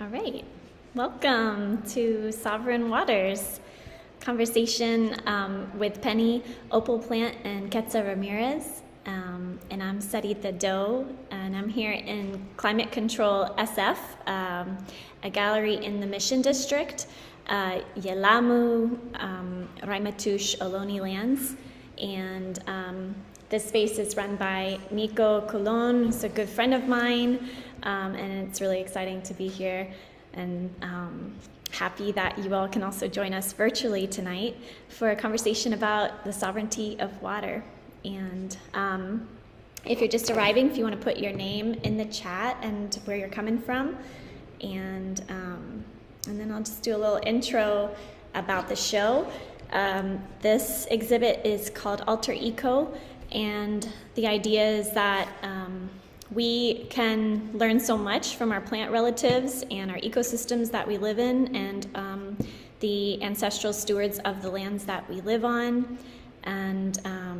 All right. Welcome to Sovereign Waters conversation with Pennie, Opal Plant, and Quetza Ramirez. And I'm Sarita Doe, and I'm here in Climate Control SF, a gallery in the Mission District, Yelamu, Raimatush, Ohlone lands. And this space is run by Nico Colon, who's a good friend of mine, and it's really exciting to be here and happy that you all can also join us virtually tonight for a conversation about the sovereignty of water. And if you're just arriving, if you want to put your name in the chat and where you're coming from, and then I'll just do a little intro about the show. This exhibit is called Alter Eco, and the idea is that we can learn so much from our plant relatives and our ecosystems that we live in, and the ancestral stewards of the lands that we live on. And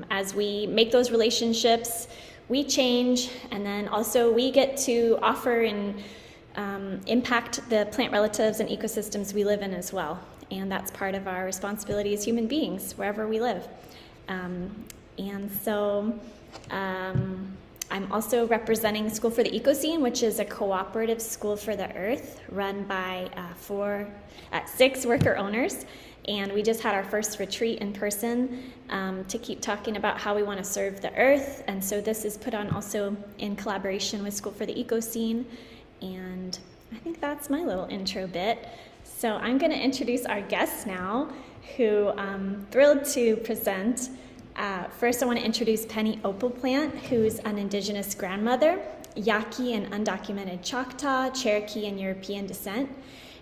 as we make those relationships, we change, and then also we get to offer and impact the plant relatives and ecosystems we live in as well. And that's part of our responsibility as human beings, wherever we live. And so I'm also representing School for the Ecoscene, which is a cooperative school for the earth run by 6 worker owners. And we just had our first retreat in person to keep talking about how we want to serve the earth. And so this is put on also in collaboration with School for the Ecoscene. And I think that's my little intro bit. So I'm going to introduce our guests now, who I'm thrilled to present. First, I want to introduce Pennie Opal Plant, who's an Indigenous grandmother, Yaqui and undocumented Choctaw, Cherokee, and European descent.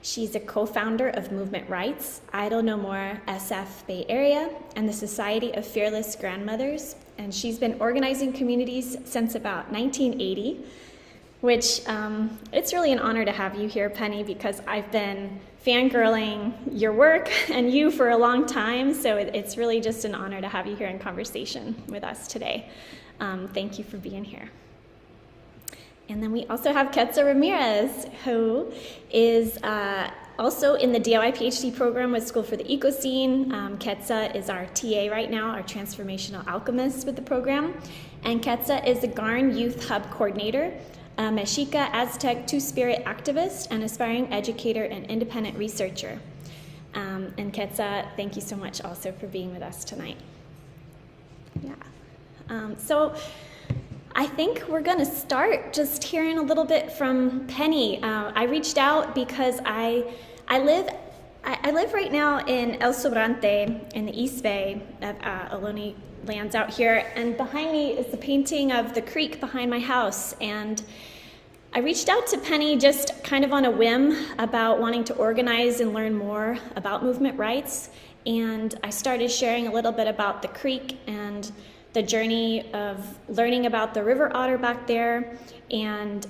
She's a co-founder of Movement Rights, Idle No More SF Bay Area, and the Society of Fearless Grandmothers. And she's been organizing communities since about 1980, which it's really an honor to have you here, Pennie, because I've been fangirling your work and you for a long time, so it's really just an honor to have you here in conversation with us today. Thank you for being here. And then we also have Quetza Ramirez, who is also in the DIY PhD program with School for the Ecoscene. Quetza is our TA right now, our transformational alchemist with the program. And Quetza is the Garn Youth Hub coordinator, a Mexica Aztec Two-Spirit activist, and aspiring educator and independent researcher. And Quetza, thank you so much also for being with us tonight. Yeah. So I think we're going to start just hearing a little bit from Pennie. I reached out because I live right now in El Sobrante in the East Bay of Ohlone lands out here, and behind me is the painting of the creek behind my house. And I reached out to Pennie just kind of on a whim about wanting to organize and learn more about movement rights, and I started sharing a little bit about the creek and the journey of learning about the river otter back there, and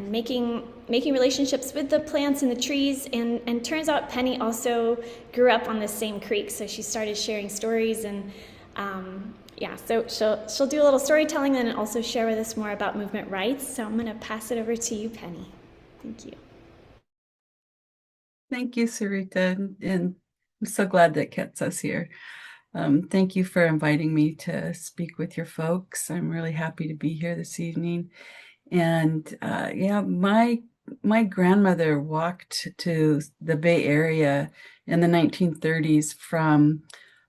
making relationships with the plants and the trees. And turns out Pennie also grew up on the same creek, so she started sharing stories. And so she'll do a little storytelling and also share with us more about movement rights. So I'm going to pass it over to you, Pennie. Thank you. Thank you, Sarita, and I'm so glad that Quetza's here. Thank you for inviting me to speak with your folks. I'm really happy to be here this evening. And my grandmother walked to the Bay Area in the 1930s from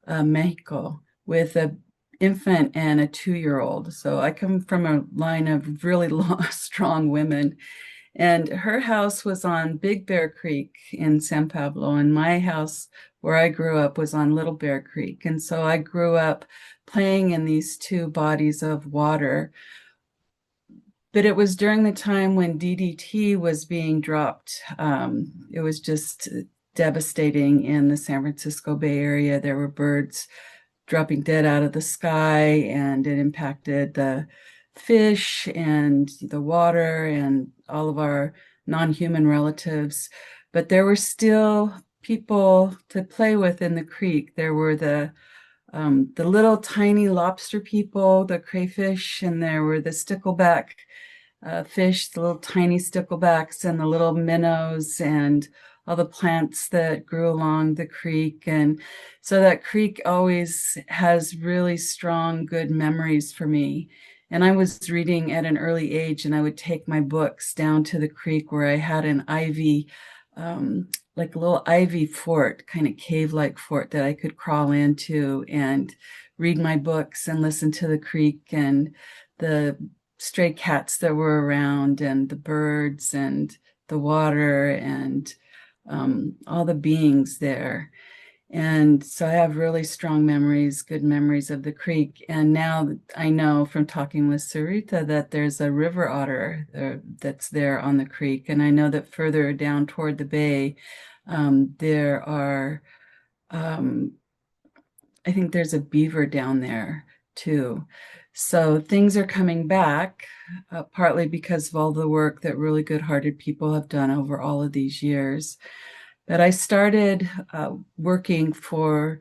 Mexico with an infant and a 2-year-old. So I come from a line of really strong women. And her house was on Big Bear Creek in San Pablo, and my house where I grew up was on Little Bear Creek. And so I grew up playing in these two bodies of water. But it was during the time when DDT was being dropped. It was just devastating in the San Francisco Bay Area. There were birds dropping dead out of the sky, and it impacted the fish and the water and all of our non-human relatives. But there were still people to play with in the creek. There were the little tiny lobster people, the crayfish, and there were the stickleback fish, the little tiny sticklebacks and the little minnows and all the plants that grew along the creek. And so that creek always has really strong, good memories for me. And I was reading at an early age, and I would take my books down to the creek where I had an ivy, like a little ivy fort, kind of cave-like fort that I could crawl into and read my books and listen to the creek and the stray cats that were around and the birds and the water and all the beings there. And so I have really strong memories, good memories of the creek. And now I know from talking with Sarita that there's a river otter that's there on the creek. And I know that further down toward the bay, there are, I think there's a beaver down there too. So things are coming back, partly because of all the work that really good-hearted people have done over all of these years. But I started working for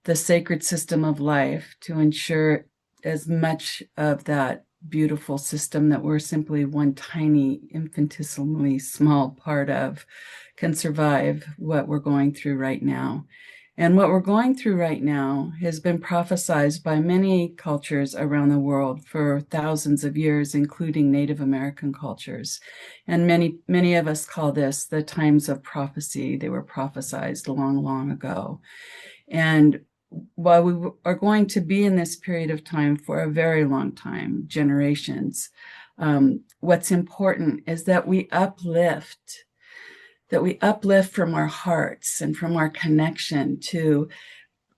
the sacred system of life to ensure as much of that beautiful system that we're simply one tiny, infinitesimally small part of can survive what we're going through right now. And what we're going through right now has been prophesized by many cultures around the world for thousands of years, including Native American cultures. And many of us call this the times of prophecy. They were prophesized long, long ago. And while we are going to be in this period of time for a very long time, generations, what's important is that we uplift from our hearts and from our connection to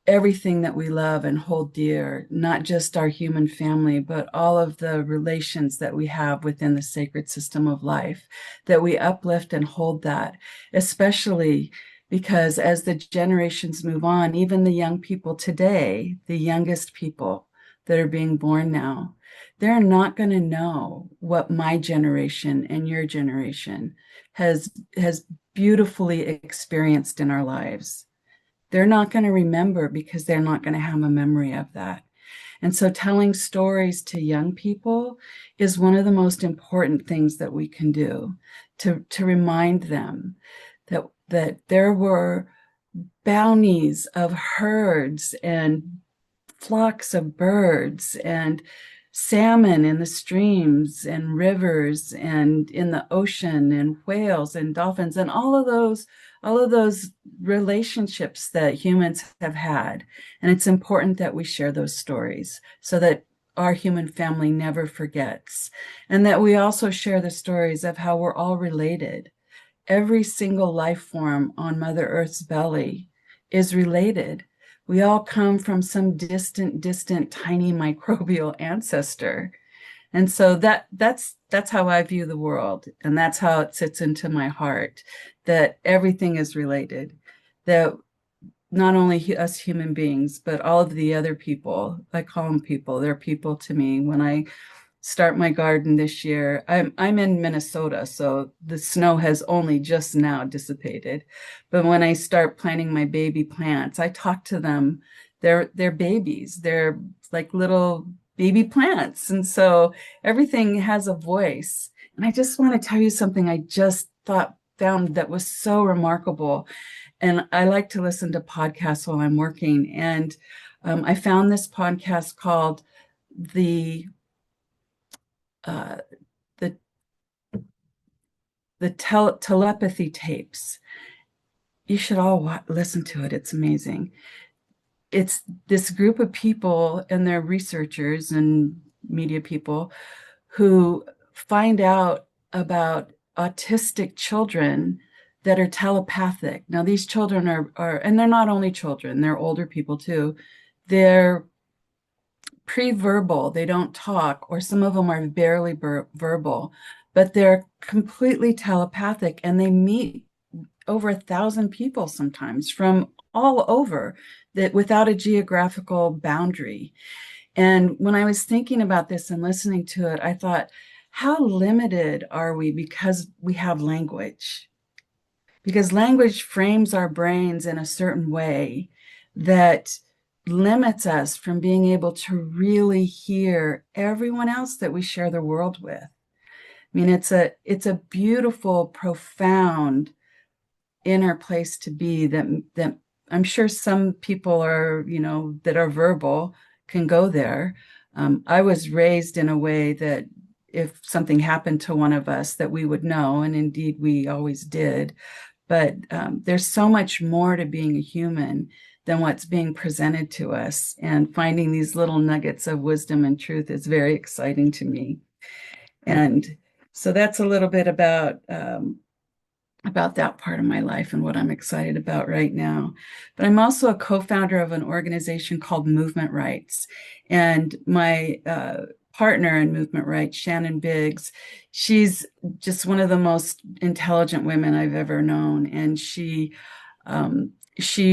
everything that we love and hold dear, not just our human family, but all of the relations that we have within the sacred system of life, that we uplift and hold that, especially because as the generations move on, even the young people today, the youngest people that are being born now, they're not going to know what my generation and your generation has beautifully experienced in our lives. They're not going to remember because they're not going to have a memory of that. And so telling stories to young people is one of the most important things that we can do to remind them that there were bounties of herds and flocks of birds and salmon in the streams and rivers and in the ocean and whales and dolphins and all of those relationships that humans have had. And it's important that we share those stories so that our human family never forgets, and that we also share the stories of how we're all related. Every single life form on Mother Earth's belly is related. We all come from some distant, tiny microbial ancestor. And so that's how I view the world. And that's how it sits into my heart, that everything is related, that not only us human beings, but all of the other people, I call them people, they're people to me. When I start my garden this year, I'm in Minnesota, so the snow has only just now dissipated. But when I start planting my baby plants, I talk to them. They're babies. They're like little baby plants. And so everything has a voice. And I just want to tell you something I just found that was so remarkable. And I like to listen to podcasts while I'm working. And I found this podcast called the telepathy tapes. You should all listen to it. It's amazing. It's this group of people, and they're researchers and media people, who find out about autistic children that are telepathic. Now, these children are, and they're not only children, they're older people too. They're pre-verbal, they don't talk, or some of them are barely verbal, but they're completely telepathic, and they meet over 1,000 people sometimes from all over, that without a geographical boundary. And when I was thinking about this and listening to it, I thought, how limited are we because we have language? Because language frames our brains in a certain way that limits us from being able to really hear everyone else that we share the world with. mean, it's a beautiful, profound inner place to be that I'm sure some people are, that are verbal can go there. I was raised in a way that if something happened to one of us that we would know, and indeed we always did. But there's so much more to being a human than what's being presented to us. And finding these little nuggets of wisdom and truth is very exciting to me. And so that's a little bit about that part of my life and what I'm excited about right now. But I'm also a co-founder of an organization called Movement Rights. And my partner in Movement Rights, Shannon Biggs, she's just one of the most intelligent women I've ever known. And she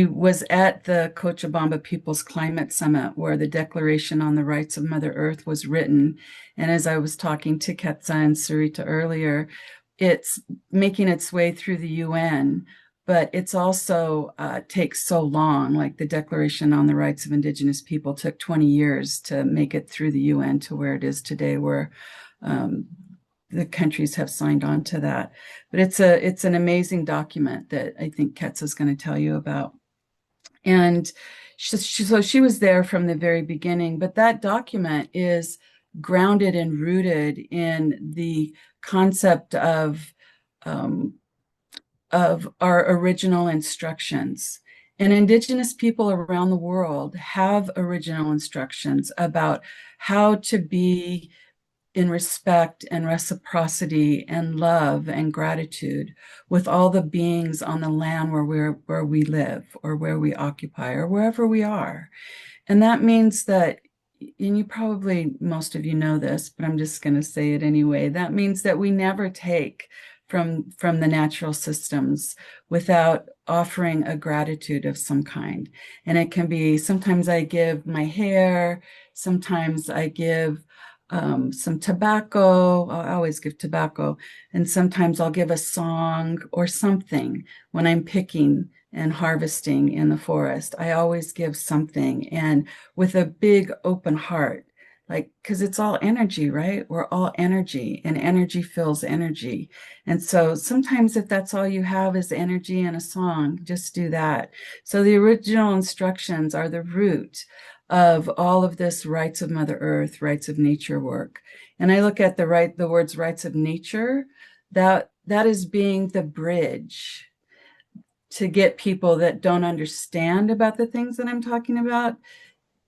was at the Cochabamba People's Climate Summit, where the Declaration on the Rights of Mother Earth was written. And as I was talking to Quetza and Sarita earlier, it's making its way through the UN, but it's also takes so long. Like the Declaration on the Rights of Indigenous People took 20 years to make it through the UN to where it is today, where the countries have signed on to that. But it's an amazing document that I think Quetza is going to tell you about. And so she was there from the very beginning, but that document is grounded and rooted in the concept of our original instructions. And Indigenous people around the world have original instructions about how to be in respect and reciprocity and love and gratitude with all the beings on the land where we live or where we occupy or wherever we are. And that means that, and you probably, most of you know this, but I'm just going to say it anyway. That means that we never take from the natural systems without offering a gratitude of some kind. And it can be, sometimes I give my hair, sometimes I give some tobacco. I always give tobacco. And sometimes I'll give a song or something when I'm picking and harvesting in the forest. I always give something, and with a big open heart, like, because it's all energy, right? We're all energy, and energy fills energy. And so sometimes if that's all you have is energy and a song, just do that. So the original instructions are the root of all of this rights of Mother Earth, rights of nature work. And I look at the words rights of nature, that is being the bridge to get people that don't understand about the things that I'm talking about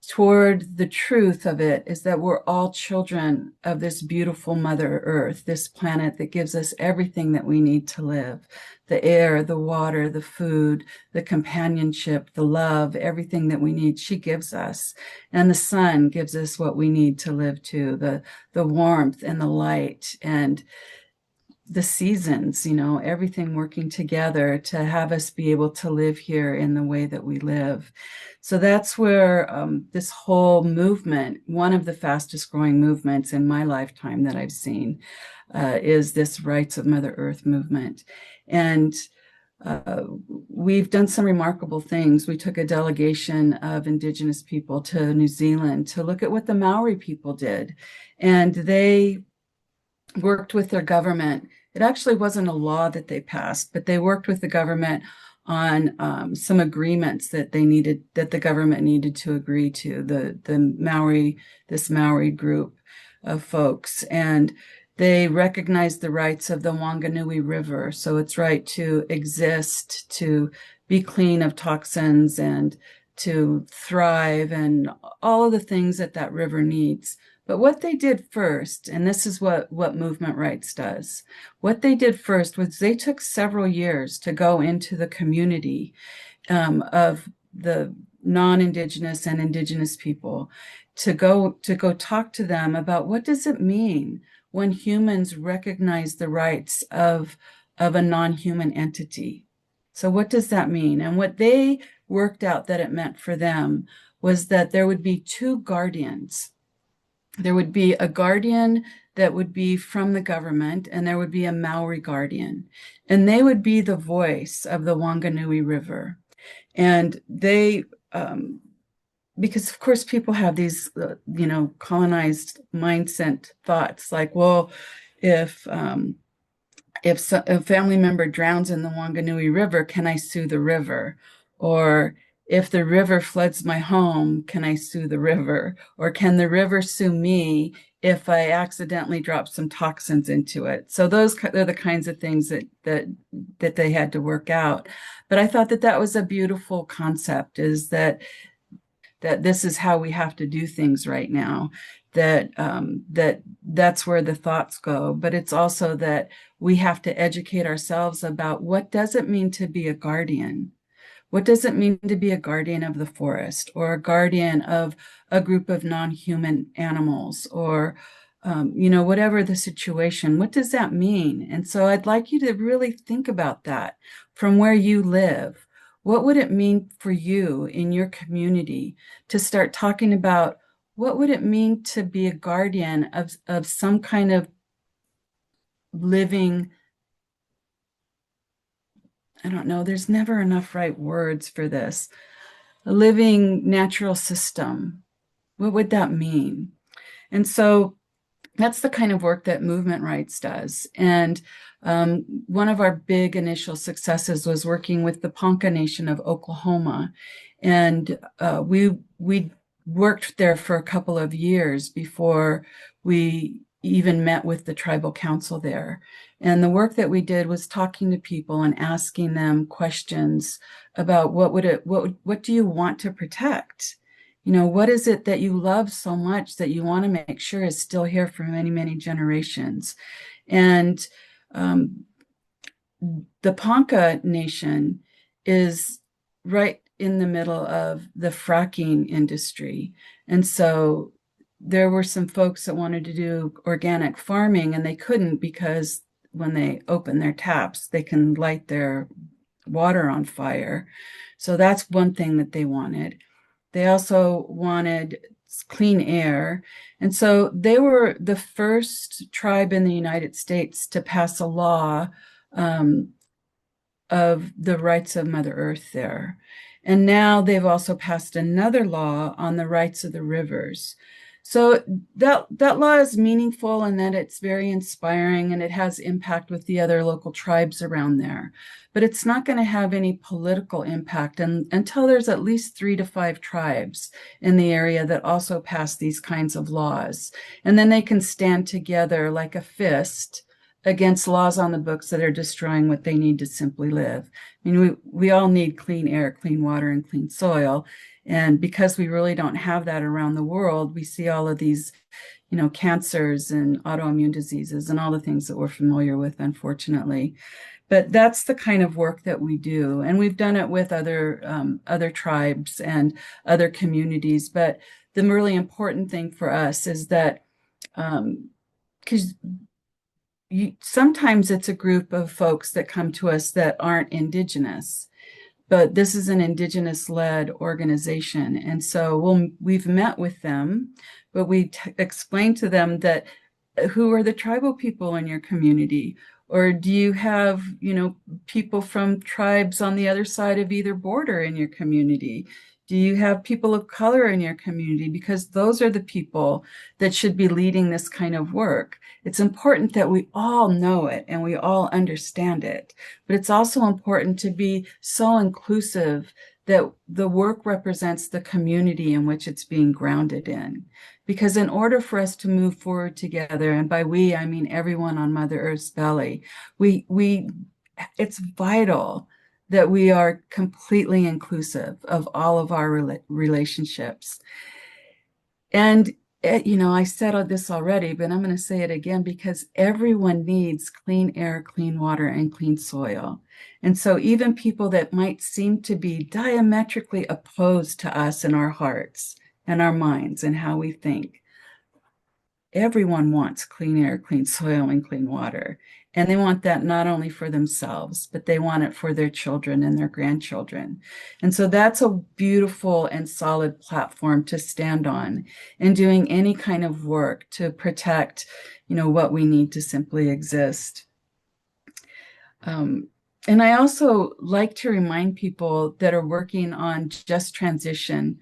toward the truth of it, is that we're all children of this beautiful Mother Earth, this planet that gives us everything that we need to live: the air, the water, the food, the companionship, the love, everything that we need, she gives us. And the sun gives us what we need to live too, the warmth and the light and the seasons, everything working together to have us be able to live here in the way that we live. So that's where this whole movement, one of the fastest growing movements in my lifetime that I've seen, is this Rights of Mother Earth movement. And we've done some remarkable things. We took a delegation of Indigenous people to New Zealand to look at what the Maori people did. And they worked with their government. It actually wasn't a law that they passed, but they worked with the government on some agreements that the government needed to agree to, this Maori group of folks. And they recognized the rights of the Wanganui River. So it's right to exist, to be clean of toxins, and to thrive, and all of the things that river needs. But what they did first, and this is what Movement Rights does, what they did first was they took several years to go into the community of the non-Indigenous and Indigenous people, to go talk to them about what does it mean when humans recognize the rights of a non-human entity. So what does that mean? And what they worked out that it meant for them was that there would be two guardians. There would be a guardian that would be from the government, and there would be a Maori guardian, and they would be the voice of the Wanganui River. And they, because of course people have these, colonized mindset thoughts like, well, if a family member drowns in the Wanganui River, can I sue the river? Or if the river floods my home, can I sue the river? Or can the river sue me if I accidentally drop some toxins into it? So those are the kinds of things that they had to work out. But I thought that was a beautiful concept, is that this is how we have to do things right now, that's where the thoughts go. But it's also that we have to educate ourselves about what does it mean to be a guardian. What does it mean to be a guardian of the forest, or a guardian of a group of non-human animals, or whatever the situation? What does that mean? And so I'd like you to really think about that from where you live. What would it mean for you in your community to start talking about what would it mean to be a guardian of some kind of living, I don't know, there's never enough right words for this, a living natural system? What would that mean? And so that's the kind of work that Movement Rights does. And one of our big initial successes was working with the Ponca Nation of Oklahoma. And we worked there for a couple of years before we even met with the tribal council there. And the work that we did was talking to people and asking them questions about what do you want to protect? What is it that you love so much that you want to make sure is still here for many, many generations? And the Ponca Nation is right in the middle of the fracking industry. And so there were some folks that wanted to do organic farming, and they couldn't because when they open their taps, they can light their water on fire. So that's one thing that they wanted. They also wanted clean air. And so they were the first tribe in the United States to pass a law of the rights of Mother Earth there. And now they've also passed another law on the rights of the rivers. So that law is meaningful, and that it's very inspiring, and it has impact with the other local tribes around there. But it's not going to have any political impact until there's at least 3 to 5 tribes in the area that also pass these kinds of laws. And then they can stand together like a fist against laws on the books that are destroying what they need to simply live. I mean, we all need clean air, clean water, and clean soil. And because we really don't have that around the world, we see all of these, cancers and autoimmune diseases and all the things that we're familiar with, unfortunately. But that's the kind of work that we do. And we've done it with other tribes and other communities. But the really important thing for us is that, because sometimes it's a group of folks that come to us that aren't Indigenous, but this is an Indigenous-led organization. And so we've met with them, but we explained to them that who are the tribal people in your community? Or do you have, people from tribes on the other side of either border in your community? Do you have people of color in your community? Because those are the people that should be leading this kind of work. It's important that we all know it and we all understand it, but it's also important to be so inclusive that the work represents the community in which it's being grounded in. Because in order for us to move forward together, and by we, I mean everyone on Mother Earth's belly, it's vital that we are completely inclusive of all of our relationships. And, I said this already, but I'm going to say it again, because everyone needs clean air, clean water, and clean soil. And so even people that might seem to be diametrically opposed to us in our hearts and our minds and how we think, everyone wants clean air, clean soil, and clean water. And they want that not only for themselves, but they want it for their children and their grandchildren. And so that's a beautiful and solid platform to stand on in doing any kind of work to protect, what we need to simply exist. And I also like to remind people that are working on just transition,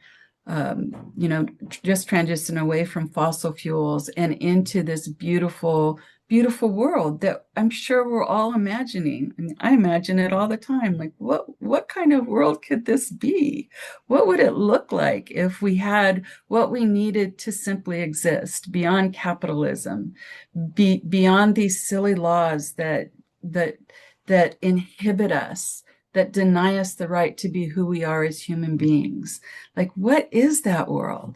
just transition away from fossil fuels and into this beautiful, beautiful world that I'm sure we're all imagining. I mean, I imagine it all the time. Like, what kind of world could this be? What would it look like if we had what we needed to simply exist beyond capitalism, beyond these silly laws that that inhibit us, that deny us the right to be who we are as human beings? Like, what is that world?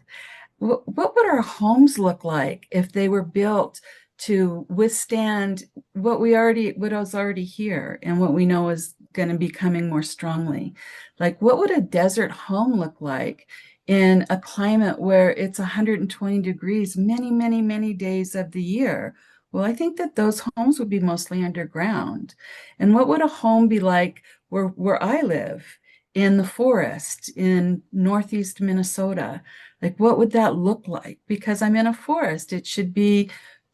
What would our homes look like if they were built to withstand what was already here and what we know is going to be coming more strongly? Like, what would a desert home look like in a climate where it's 120 degrees many, many, many days of the year? Well, I think that those homes would be mostly underground. And what would a home be like where I live in the forest in northeast Minnesota? Like, what would that look like? Because I'm in a forest. It should be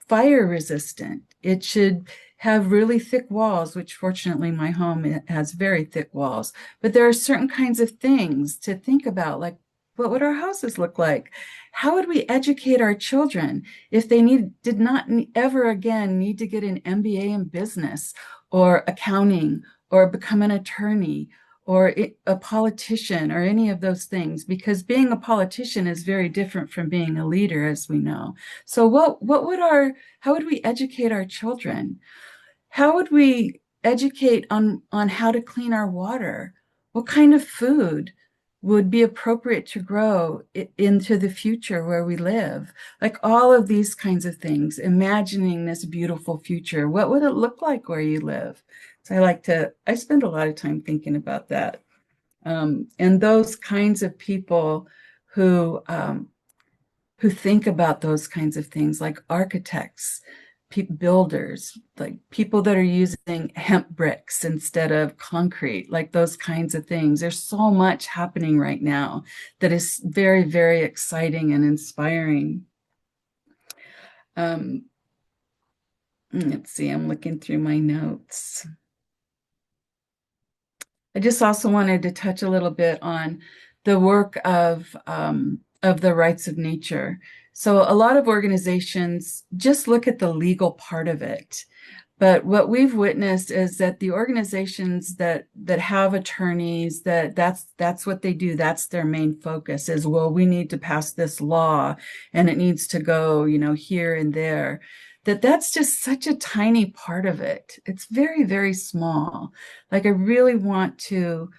fire resistant. It should have really thick walls, which fortunately my home has very thick walls. But there are certain kinds of things to think about, like what would our houses look like? How would we educate our children if they did not ever again need to get an MBA in business or accounting or become an attorney or a politician or any of those things? Because being a politician is very different from being a leader, as we know. So how would we educate our children? How would we educate on how to clean our water? What kind of food would be appropriate to grow into the future where we live? Like all of these kinds of things, imagining this beautiful future. What would it look like where you live? So I spend a lot of time thinking about that. And those kinds of people who think about those kinds of things, like architects, builders, like people that are using hemp bricks instead of concrete, like those kinds of things. There's so much happening right now that is very, very exciting and inspiring. Let's see, I'm looking through my notes. I just also wanted to touch a little bit on the work of the rights of nature. So a lot of organizations just look at the legal part of it. But what we've witnessed is that the organizations that have attorneys, that's what they do. That's their main focus is, well, we need to pass this law and it needs to go, here and there. That's just such a tiny part of it. It's very, very small. Like I really want to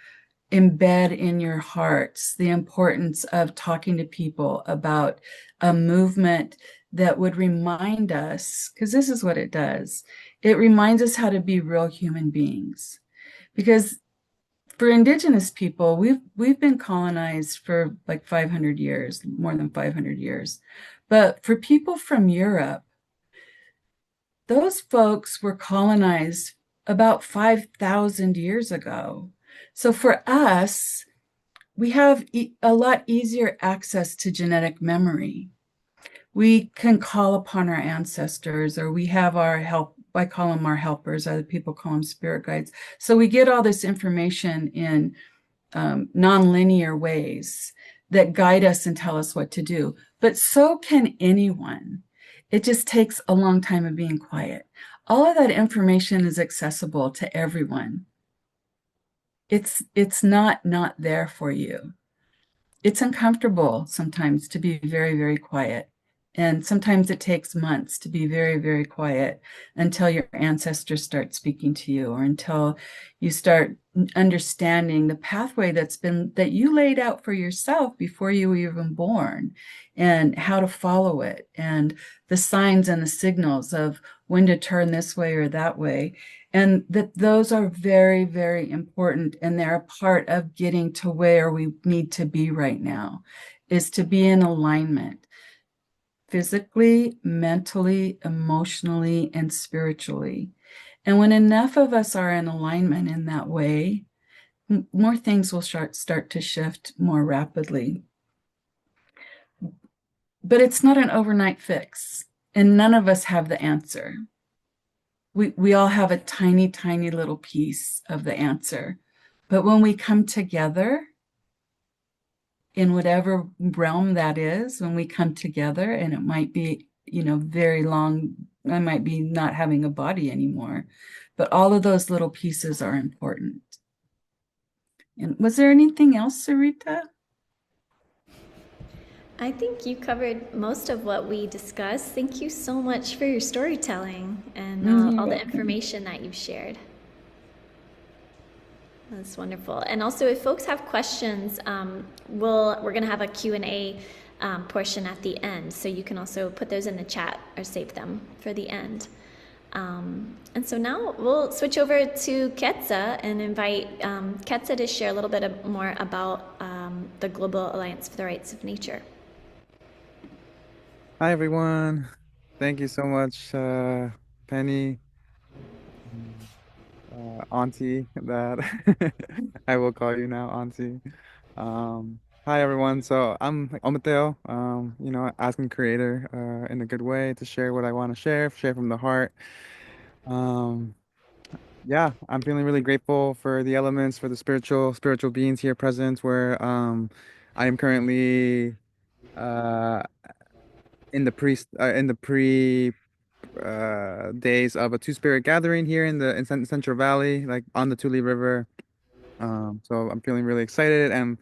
embed in your hearts the importance of talking to people about a movement that would remind us, because this is what it does. It reminds us how to be real human beings. Because for Indigenous people, we've been colonized for like 500 years, more than 500 years. But for people from Europe, those folks were colonized about 5,000 years ago. So for us, we have a lot easier access to genetic memory. We can call upon our ancestors, or we have our help. I call them our helpers. Other people call them spirit guides. So we get all this information in nonlinear ways that guide us and tell us what to do. But so can anyone. It just takes a long time of being quiet. All of that information is accessible to everyone. It's not there for you. It's uncomfortable sometimes to be very, very quiet. And sometimes it takes months to be very, very quiet until your ancestors start speaking to you, or until you start understanding the pathway that you laid out for yourself before you were even born, and how to follow it, and the signs and the signals of when to turn this way or that way. And that those are very, very important. And they're a part of getting to where we need to be right now, is to be in alignment physically, mentally, emotionally, and spiritually. And when enough of us are in alignment in that way, more things will start to shift more rapidly. But it's not an overnight fix, and none of us have the answer. We all have a tiny, tiny little piece of the answer. But when we come together, in whatever realm that is, when we come together, and it might be, very long I might be not having a body anymore. But all of those little pieces are important. And was there anything else, Sarita? I think you covered most of what we discussed. Thank you so much for your storytelling and You're all the welcome. information that you've shared. That's wonderful. And also, if folks have questions, we're going to have a Q&A portion at the end, so you can also put those in the chat or save them for the end. And so now we'll switch over to Quetza and invite Quetza to share a little bit more about the Global Alliance for the Rights of Nature. Hi everyone. Thank you so much, Penny, Auntie, that I will call you now, Auntie. Hi everyone. So I'm Omateo, asking creator, in a good way to share what I want to share from the heart. Um, yeah, I'm feeling really grateful for the elements, for the spiritual beings here present, where I am currently uh in the pre days of a two-spirit gathering here in Central Valley, like on the Tule River. So I'm feeling really excited, and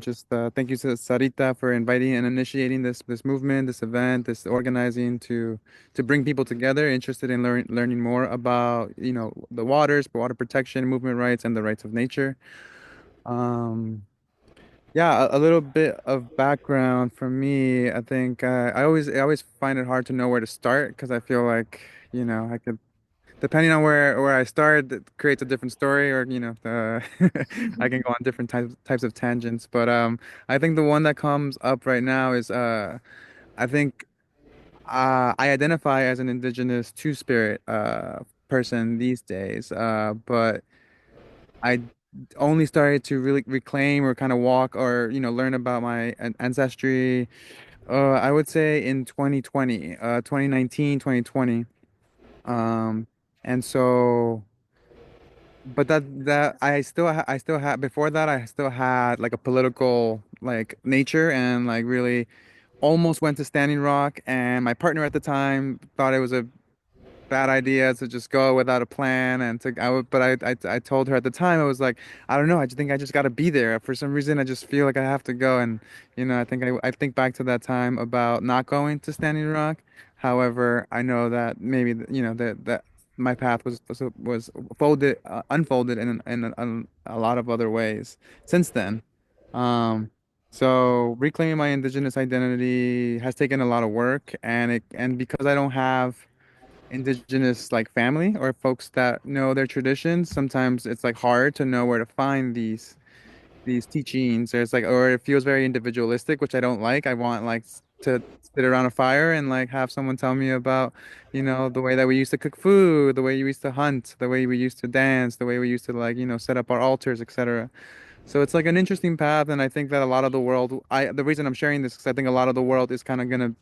just thank you to Sarita for inviting and initiating this movement, this event, this organizing to bring people together interested in learning more about the waters, water protection, movement rights, and the rights of nature. Um, yeah, a little bit of background from me. I think I always find it hard to know where to start because I feel like I could, depending on where I start, it creates a different story, or I can go on different types of tangents. But I think the one that comes up right now is I think I identify as an indigenous two-spirit person these days. But I only started to really reclaim or kind of walk or learn about my ancestry. I would say in 2020, 2019, 2020. Um, and so, but that I still had before that I still had like a political like nature, and like really almost went to Standing Rock, and my partner at the time thought it was a bad idea to just go without a plan. And but I told her at the time, I was like, I don't know, I just think I just got to be there. For some reason I just feel like I have to go. And I think back to that time about not going to Standing Rock. However, I know that maybe that my path was unfolded in a lot of other ways since then. um so reclaiming my indigenous identity has taken a lot of work, and because I don't have indigenous like family or folks that know their traditions, sometimes it's like hard to know where to find these teachings. There's like, or it feels very individualistic, which I don't like. I want like to sit around a fire and like have someone tell me about the way that we used to cook food, the way we used to hunt, the way we used to dance, the way we used to like set up our altars, etc. So it's like an interesting path, and I think that a lot of the world, the reason I'm sharing this is I think a lot of the world is kind of gonna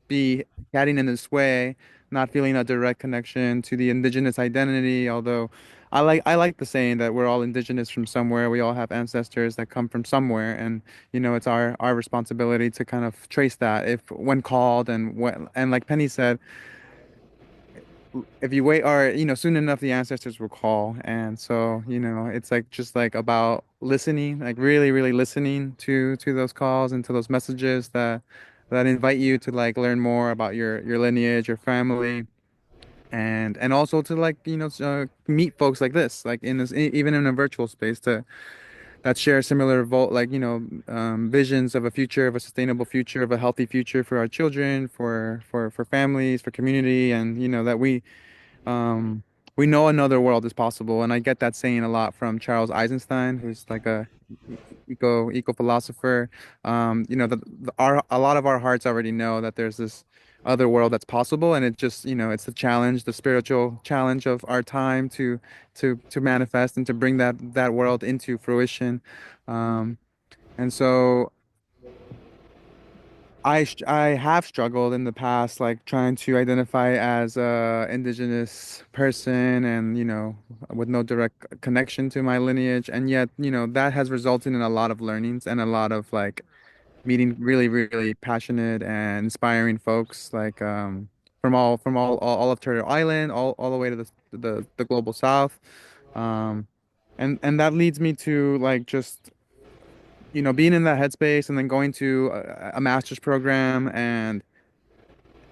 be heading in this way, not feeling a direct connection to the indigenous identity. Although I like the saying that we're all indigenous from somewhere. We all have ancestors that come from somewhere, and it's our responsibility to kind of trace that if when called, and like Penny said, if you wait, or soon enough the ancestors will call. And so it's like just like about listening, like really really listening to those calls and to those messages that invite you to like learn more about your lineage, your family, and also to like meet folks like this, like in this even in a virtual space, to that share similar like visions of a future, of a sustainable future, of a healthy future for our children, for families, for community, and that um, we know another world is possible. And I get that saying a lot from Charles Eisenstein, who's like a eco philosopher. A lot of our hearts already know that there's this other world that's possible, and it just it's the challenge, the spiritual challenge of our time to manifest and to bring that world into fruition. Um, and so I have struggled in the past, like trying to identify as a indigenous person, and with no direct connection to my lineage, and yet that has resulted in a lot of learnings and a lot of like meeting really really passionate and inspiring folks, like all of Turtle Island, all the way to the global south. Um, and that leads me to like just being in that headspace and then going to a master's program. And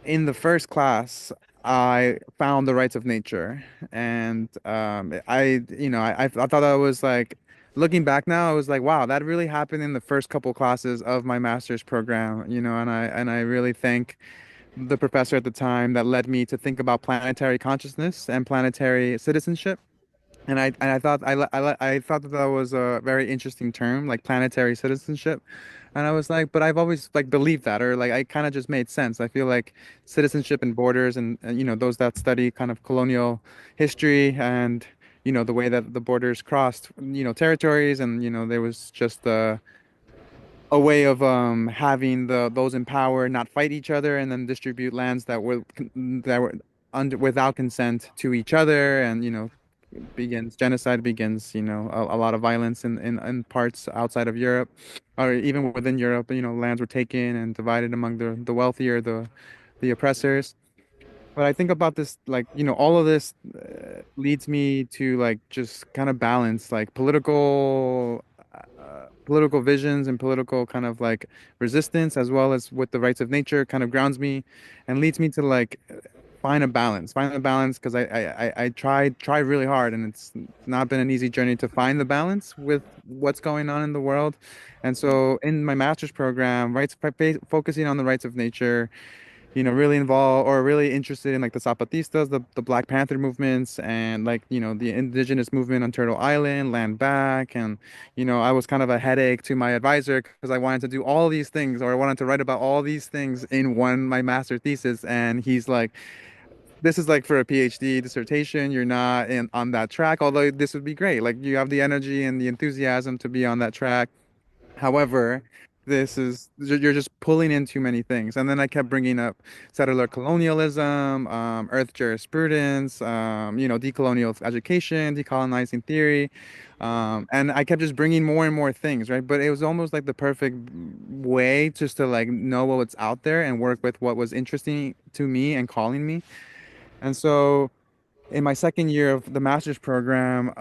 in the first class, I found the rights of nature, and I thought that was like, looking back now, I was like, wow, that really happened in the first couple classes of my master's program, and I really thank the professor at the time that led me to think about planetary consciousness and planetary citizenship. And I thought I thought that was a very interesting term, like planetary citizenship. And I was like, but I've always like believed that, or like I kind of just made sense. I feel like citizenship and borders, and those that study kind of colonial history, and the way that the borders crossed territories, and there was just a way of having those in power not fight each other and then distribute lands that were under without consent to each other, and begins genocide, begins a lot of violence in parts outside of Europe, or even within Europe. Lands were taken and divided among the wealthier, the oppressors. But I think about this, like, all of this leads me to like just kind of balance like political visions and political kind of like resistance, as well as with the rights of nature, kind of grounds me and leads me to like find a balance, because I tried really hard, and it's not been an easy journey to find the balance with what's going on in the world. And so in my master's program, focusing on the rights of nature, really involved or really interested in like the Zapatistas, the Black Panther movements, and like, the indigenous movement on Turtle Island, land back. And, I was kind of a headache to my advisor because I wanted to do all these things, or I wanted to write about all these things in my master thesis. And he's like, this is like for a PhD dissertation. You're not on that track, although this would be great. Like, you have the energy and the enthusiasm to be on that track. However, you're just pulling in too many things. And then I kept bringing up settler colonialism, earth jurisprudence, decolonial education, decolonizing theory. And I kept just bringing more and more things, right? But it was almost like the perfect way just to like know what's out there and work with what was interesting to me and calling me. And so in my second year of the master's program,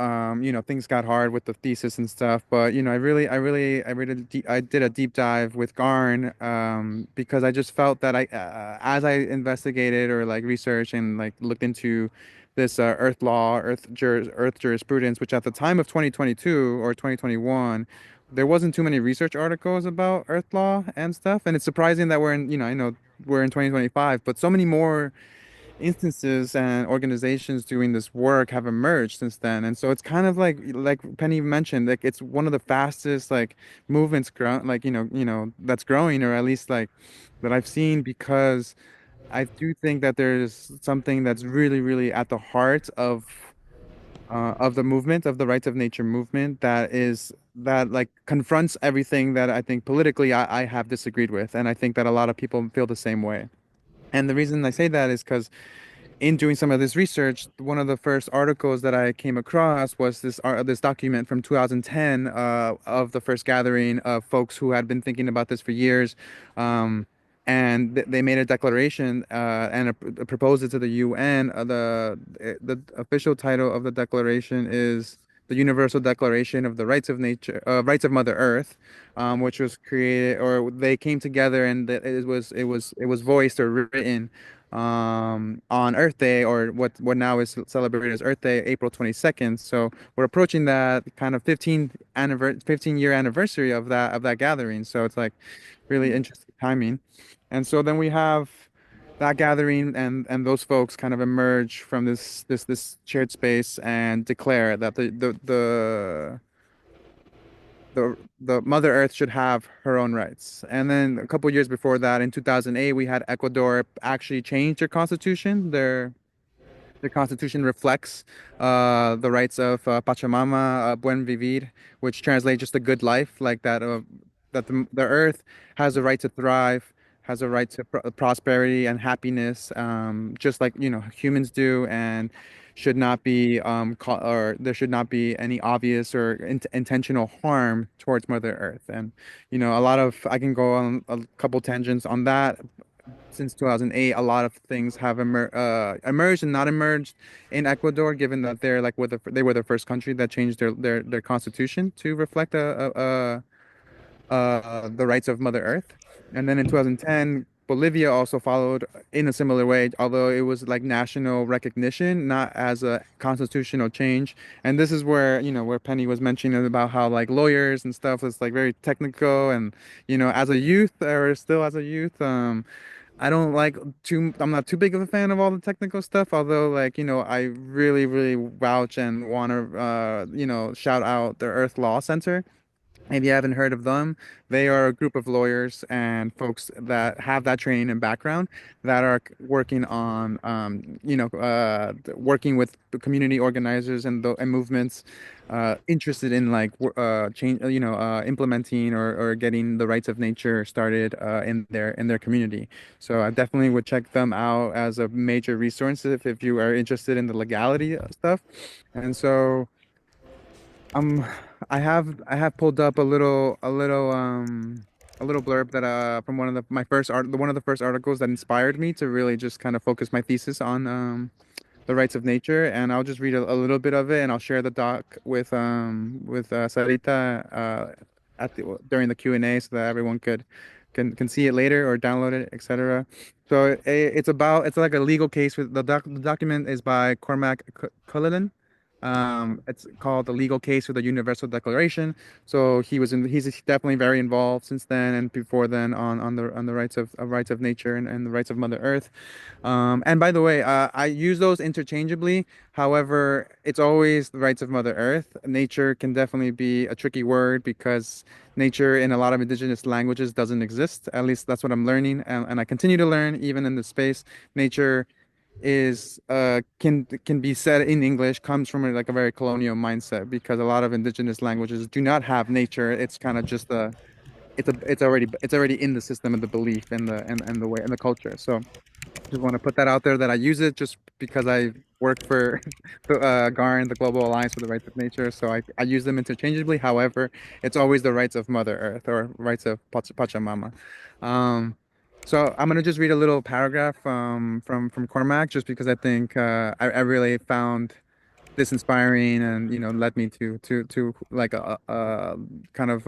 things got hard with the thesis and stuff. But I did a deep dive with Garn, because I just felt that as I investigated or like researched and like looked into this Earth law, Earth jurisprudence, which at the time of 2022 or 2021, there wasn't too many research articles about Earth law and stuff. And it's surprising that I know we're in 2025, but so many more instances and organizations doing this work have emerged since then. And so it's kind of like Penny mentioned, like it's one of the fastest like movements like that's growing, or at least like that I've seen, because I do think that there's something that's really, really at the heart of the movement, of the rights of nature movement, that like confronts everything that I think politically I have disagreed with. And I think that a lot of people feel the same way. And the reason I say that is because in doing some of this research, one of the first articles that I came across was this document from 2010, of the first gathering of folks who had been thinking about this for years. And they made a declaration, and proposed it to the UN. The official title of the declaration is the Universal Declaration of the Rights of Nature, Rights of Mother Earth, which was created, or they came together, and it was voiced or written on Earth Day, or what now is celebrated as Earth Day, April 22nd. So we're approaching that kind of 15-year anniversary of that gathering. So it's like really interesting timing. And so then we have that gathering, and those folks kind of emerge from this shared space and declare that the Mother Earth should have her own rights. And then a couple years before that, in 2008, we had Ecuador actually change their constitution. Their constitution reflects the rights of Pachamama, Buen Vivir, which translates just a good life, like that. That the earth has a right to thrive, has a right to prosperity and happiness, just like humans do, and should not be or there should not be any obvious or intentional harm towards Mother Earth. And a lot of I can go on a couple tangents on that, since 2008, a lot of things have emerged and not emerged in Ecuador, given that they were the first country that changed their constitution to reflect the rights of Mother Earth. And then in 2010, Bolivia also followed in a similar way, although it was like national recognition, not as a constitutional change. And this is where, where Penny was mentioning about how like lawyers and stuff is like very technical. And, as a youth or still as a youth, I don't like I'm not too big of a fan of all the technical stuff, although like, I really, really vouch and want to, shout out the Earth Law Center. If you haven't heard of them, they are a group of lawyers and folks that have that training and background that are working on, working with the community organizers and movements interested in like change, implementing or getting the rights of nature started in their community. So I definitely would check them out as a major resource if you are interested in the legality of stuff. And so. Um, I have pulled up a little blurb that from one of one of the first articles that inspired me to really just kind of focus my thesis on the rights of nature, and I'll just read a little bit of it, and I'll share the doc with Sarita during the Q&A so that everyone can see it later or download it, etc. So it's like a legal case with the document is by Cormac Cullinan. It's called The Legal Case for the Universal Declaration. So he's definitely very involved since then and before then on the rights of nature and the rights of Mother Earth. And by the way, I use those interchangeably. However, it's always the rights of Mother Earth. Nature can definitely be a tricky word because nature in a lot of indigenous languages doesn't exist. At least that's what I'm learning, and I continue to learn even in this space. Nature is can be said in English comes from like a very colonial mindset because a lot of indigenous languages do not have nature. It's kind of just it's already in the system of the belief and the way and the culture. So just want to put that out there that I use it just because I work for the GARN, the Global Alliance for the Rights of Nature. So I use them interchangeably. However, it's always the rights of Mother Earth or rights of Pachamama. Um, so I'm gonna just read a little paragraph from Cormac just because I think I really found this inspiring and led me to like a kind of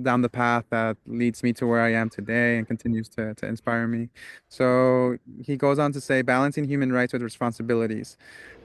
down the path that leads me to where I am today and continues to inspire me. So he goes on to say balancing human rights with responsibilities.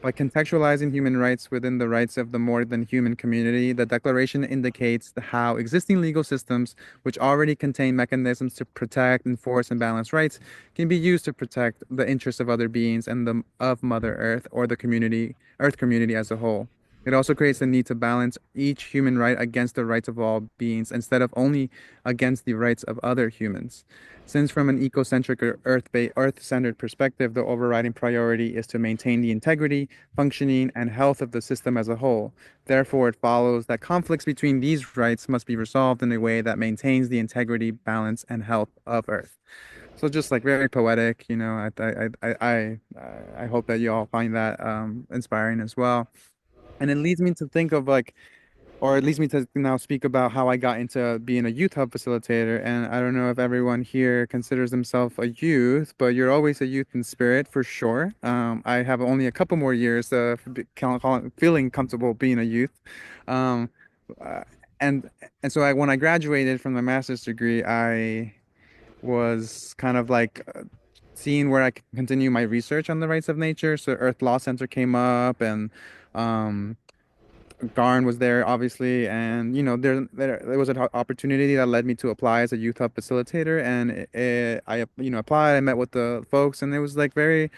By contextualizing human rights within the rights of the more than human community, the Declaration indicates how existing legal systems, which already contain mechanisms to protect, enforce, and balance rights, can be used to protect the interests of other beings and of Mother Earth or the Earth community as a whole. It also creates the need to balance each human right against the rights of all beings instead of only against the rights of other humans. Since from an ecocentric or earth-centered perspective, the overriding priority is to maintain the integrity, functioning, and health of the system as a whole. Therefore, it follows that conflicts between these rights must be resolved in a way that maintains the integrity, balance, and health of Earth. So just like very poetic, I hope that you all find that inspiring as well. And it leads me to think of like, or it leads me to now speak about how I got into being a youth hub facilitator. And I don't know if everyone here considers themselves a youth, but you're always a youth in spirit for sure. I have only a couple more years of feeling comfortable being a youth. Um, uh, and and so when I graduated from my master's degree, I was kind of like seeing where I could continue my research on the rights of nature. So Earth Law Center came up, and um, Garn was there, obviously, and there was an opportunity that led me to apply as a youth hub facilitator, and I applied. I met with the folks, and it was like very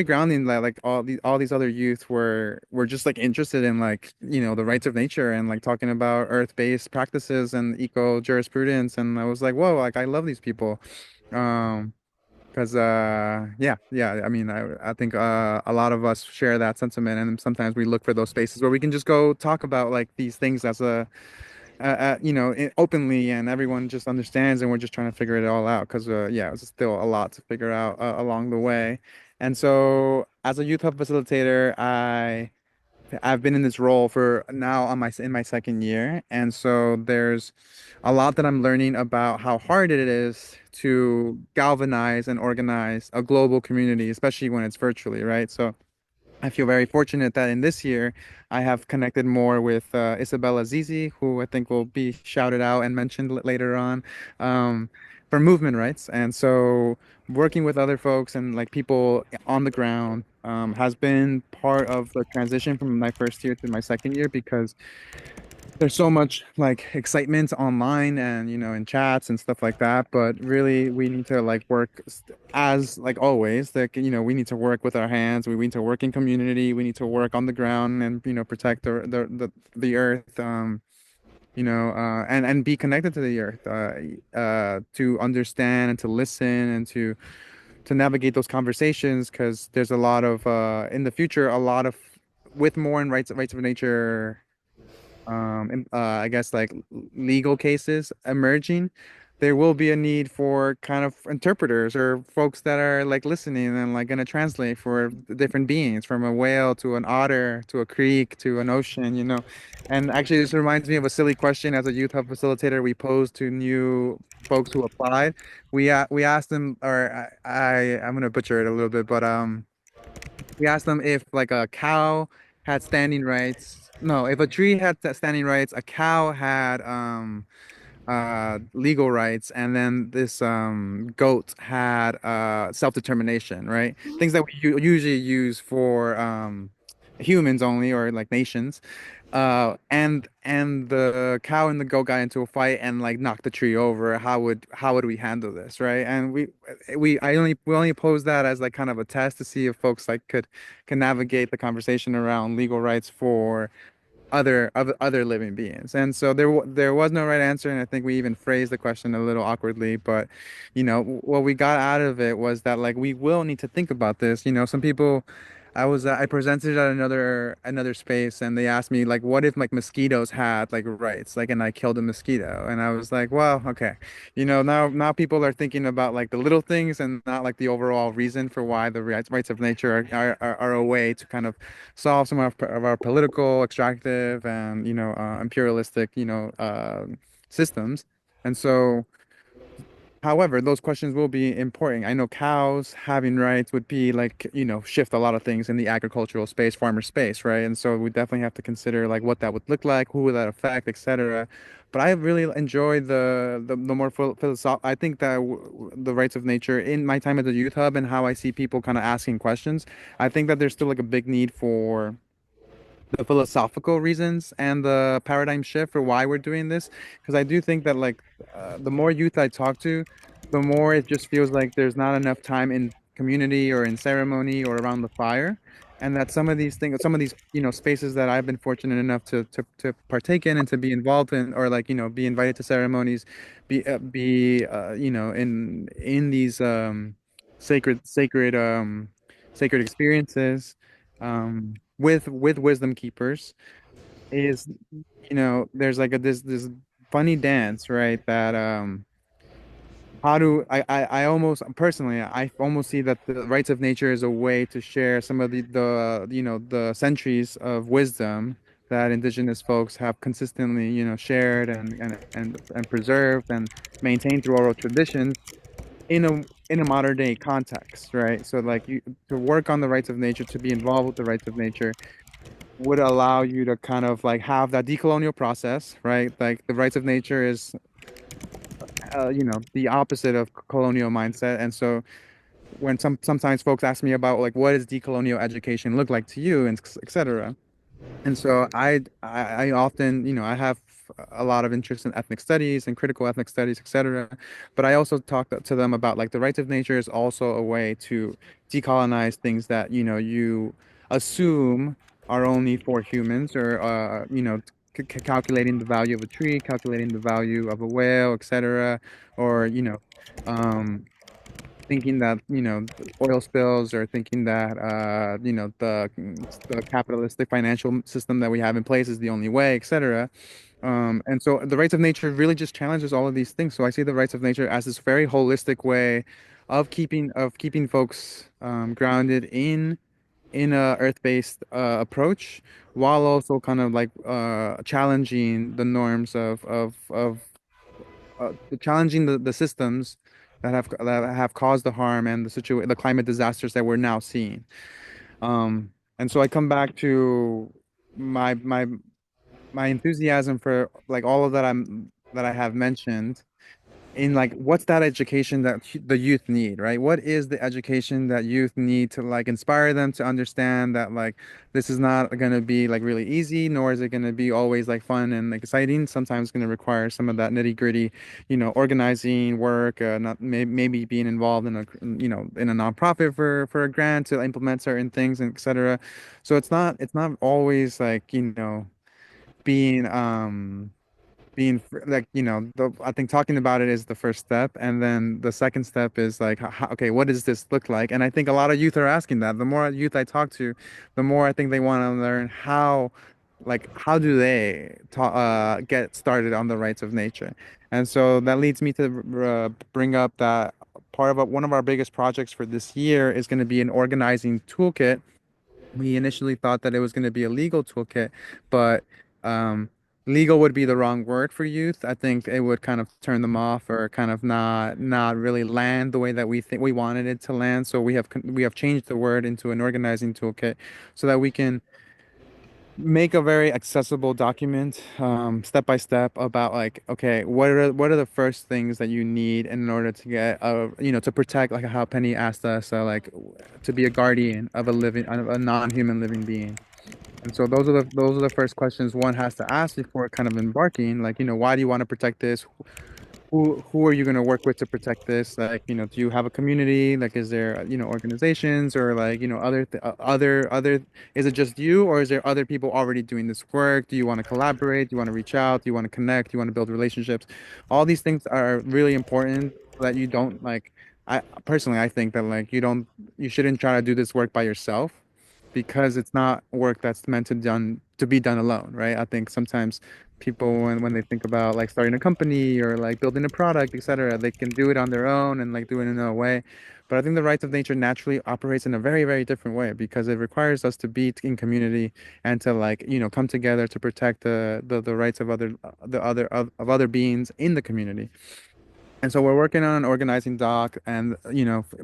grounding that like all these other youth were just like interested in like the rights of nature and like talking about earth-based practices and eco jurisprudence, and I was like, whoa, like I love these people. um because yeah, I mean I think a lot of us share that sentiment, and sometimes we look for those spaces where we can just go talk about like these things as openly, and everyone just understands, and we're just trying to figure it all out because yeah, it's still a lot to figure out along the way. And so as a youth hub facilitator, I I've been in this role for now on my in my second year, and so there's a lot that I'm learning about how hard it is to galvanize and organize a global community, especially when it's virtually, right? So I feel very fortunate that in this year I have connected more with Isabella Zizi, who I think will be shouted out and mentioned later on, um, for movement rights. And so working with other folks and like people on the ground has been part of the transition from my first year to my second year because there's so much like excitement online and in chats and stuff like that, but really we need to like work as like always, like we need to work with our hands, we need to work in community, we need to work on the ground and protect the earth, and be connected to the earth, to understand and to listen and to navigate those conversations, because there's a lot of in the future, a lot of with more and rights of nature, I guess like legal cases emerging, there will be a need for kind of interpreters or folks that are like listening and like gonna translate for the different beings, from a whale to an otter to a creek to an ocean. And actually, this reminds me of a silly question as a youth hub facilitator we posed to new folks who applied. We asked them, or I'm gonna butcher it a little bit, but we asked them if like a cow had standing rights. No, if a tree had standing rights, a cow had legal rights, and then this goat had self-determination, right? Things that we usually use for humans only, or like nations. And the cow and the goat got into a fight and like knocked the tree over. How would we handle this, right? And we only posed that as like kind of a test to see if folks like could can navigate the conversation around legal rights for other living beings. And so there was no right answer, and I think we even phrased the question a little awkwardly. But what we got out of it was that like we will need to think about this. Some people, I presented at another space, and they asked me like, what if like mosquitoes had like rights, like, and I killed a mosquito, and I was like, well, okay, now people are thinking about like the little things and not like the overall reason for why the rights of nature are a way to kind of solve some of our political, extractive, and imperialistic systems. And so, however, those questions will be important. I know cows having rights would be like, shift a lot of things in the agricultural space, farmer space, right? And so we definitely have to consider like what that would look like, who would that affect, etc. But I really enjoy the more philosoph. I think that the rights of nature in my time at the youth hub and how I see people kind of asking questions, I think that there's still like a big need for the philosophical reasons and the paradigm shift for why we're doing this. Because I do think that like the more youth I talk to, the more it just feels like there's not enough time in community or in ceremony or around the fire. And that some of these things, some of these, spaces that I've been fortunate enough to partake in and to be involved in, or like, be invited to ceremonies, in these sacred experiences, with wisdom keepers, is there's like this funny dance, right? That how do I almost personally, I almost see that the rights of nature is a way to share some of the centuries of wisdom that indigenous folks have consistently shared and preserved and maintained through oral traditions in a modern day context, right? So like you to work on the rights of nature, to be involved with the rights of nature, would allow you to kind of like have that decolonial process, right? Like the rights of nature is, the opposite of colonial mindset. And so when sometimes folks ask me about like what does decolonial education look like to you, and et cetera. And so I often, I have a lot of interest in ethnic studies and critical ethnic studies, etc. But I also talk to them about like the rights of nature is also a way to decolonize things that, you assume are only for humans, or calculating the value of a tree, calculating the value of a whale, etc. Or, um, thinking that the oil spills, or thinking that the capitalistic financial system that we have in place is the only way, etc. And so the rights of nature really just challenges all of these things. So I see the rights of nature as this very holistic way of keeping folks grounded in a earth-based approach, while also kind of like challenging the norms of challenging the systems that have caused the harm and the climate disasters that we're now seeing. And so I come back to my my my enthusiasm for like all of that I have mentioned in like what's that education that the youth need, right? What is the education that youth need to like inspire them to understand that like this is not going to be like really easy, nor is it going to be always like fun and like, exciting. Sometimes it's going to require some of that nitty gritty, organizing work, not maybe being involved in in a nonprofit for a grant to implement certain things and etc. So it's not always like being like I think talking about it is the first step, and then the second step is like okay, what does this look like? And I think a lot of youth are asking that. The more youth I talk to, the more I think they want to learn how do they get started on the rights of nature. And so that leads me to bring up that one of our biggest projects for this year is going to be an organizing toolkit. We initially thought that it was going to be a legal toolkit, but um, legal would be the wrong word for youth. I think it would kind of turn them off or kind of not really land the way that we think we wanted it to land. So we have changed the word into an organizing toolkit so that we can make a very accessible document, step by step, about like, okay, what are the first things that you need in order to get to protect, like how Penny asked us, like to be a guardian of a non-human living being. And so those are the first questions one has to ask before kind of embarking. Like, why do you want to protect this? Who are you going to work with to protect this? Like, do you have a community? Like, is there, organizations or like, other, is it just you, or is there other people already doing this work? Do you want to collaborate? Do you want to reach out? Do you want to connect? Do you want to build relationships? All these things are really important so that you don't like, I think that like you shouldn't try to do this work by yourself, because it's not work that's meant to be done alone, right? I think sometimes people when they think about like starting a company or like building a product, etc., they can do it on their own and like do it in a way. But I think the rights of nature naturally operates in a very, very different way, because it requires us to be in community and to like, come together to protect the rights of of other beings in the community. And so we're working on an organizing doc, and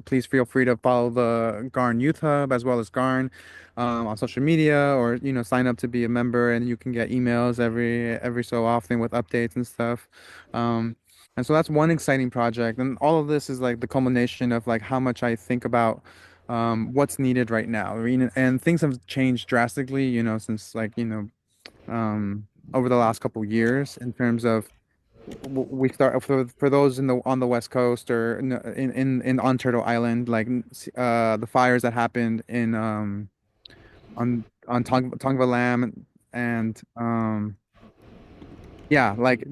please feel free to follow the Garn Youth Hub as well as Garn on social media, or sign up to be a member, and you can get emails every so often with updates and stuff. Um, and so that's one exciting project, and all of this is like the culmination of like how much I think about what's needed right now. I mean, and things have changed drastically, since like over the last couple years in terms of we start for those on the West Coast or on Turtle Island, like the fires that happened in on Tongva Lam, and yeah, like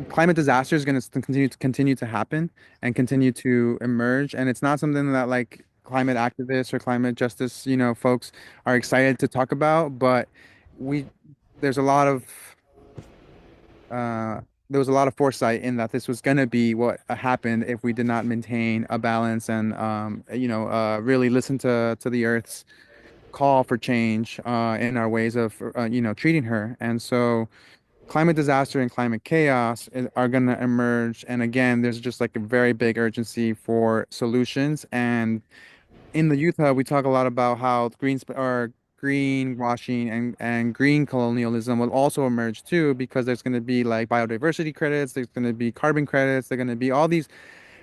climate disaster is going to continue to happen and continue to emerge, and it's not something that like climate activists or climate justice folks are excited to talk about, but we there's a lot of uh, there was a lot of foresight in that this was going to be what happened if we did not maintain a balance and really listen to the Earth's call for change in our ways of treating her. And so climate disaster and climate chaos are going to emerge. And again, there's just like a very big urgency for solutions. And in the Youth Hub, we talk a lot about how greenwashing and green colonialism will also emerge too, because there's going to be like biodiversity credits, there's going to be carbon credits, there're going to be all these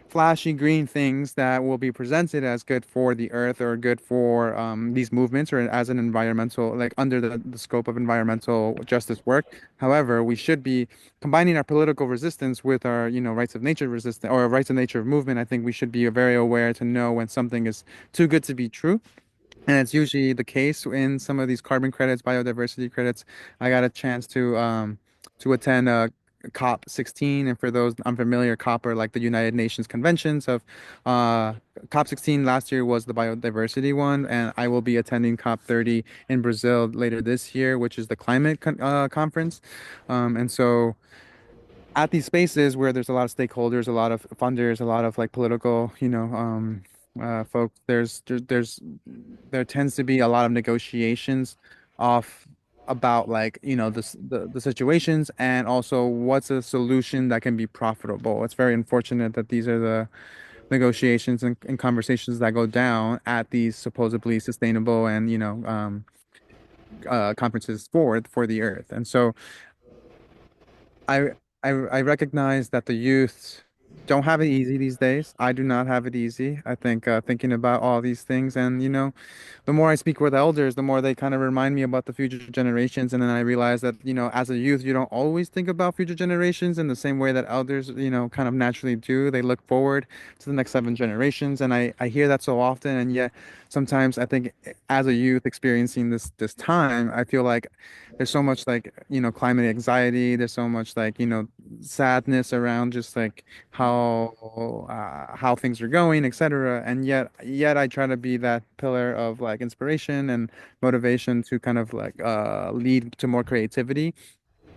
flashy green things that will be presented as good for the earth or good for these movements or as an environmental, like under the scope of environmental justice work. However, we should be combining our political resistance with our, rights of nature resistance or rights of nature movement. I think we should be very aware to know when something is too good to be true. And it's usually the case in some of these carbon credits, biodiversity credits. I got a chance to attend COP 16, and for those unfamiliar, COP are like the United Nations conventions of uh, COP 16 last year was the biodiversity one, and I will be attending COP 30 in Brazil later this year, which is the conference. And so at these spaces where there's a lot of stakeholders, a lot of funders, a lot of like political, folks, there tends to be a lot of negotiations off about like, the situations and also what's a solution that can be profitable. It's very unfortunate that these are the negotiations and conversations that go down at these supposedly sustainable and, conferences for the earth. And so I I recognize that the youth don't have it easy these days. I do not have it easy. I think thinking about all these things, and the more I speak with elders, the more they kind of remind me about the future generations. And then I realize that, as a youth, you don't always think about future generations in the same way that elders, kind of naturally do. They look forward to the next 7 generations. And I hear that so often. And yet sometimes I think as a youth experiencing this time, I feel like there's so much like, climate anxiety. There's so much like, sadness around just like how things are going, etc. And yet I try to be that pillar of like inspiration and motivation to kind of like lead to more creativity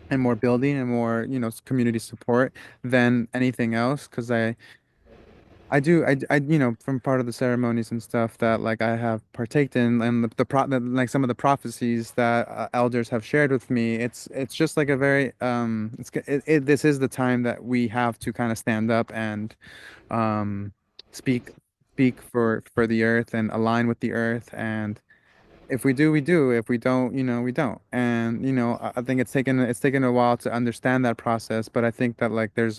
and more building and more, community support than anything else. Because I do from part of the ceremonies and stuff that like I have partaked in, and like some of the prophecies that elders have shared with me, it's just like a very this is the time that we have to kind of stand up and um speak speak for the earth and align with the earth. And if we do, we do. If we don't, we don't. And I think it's taken a while to understand that process, but I think that like there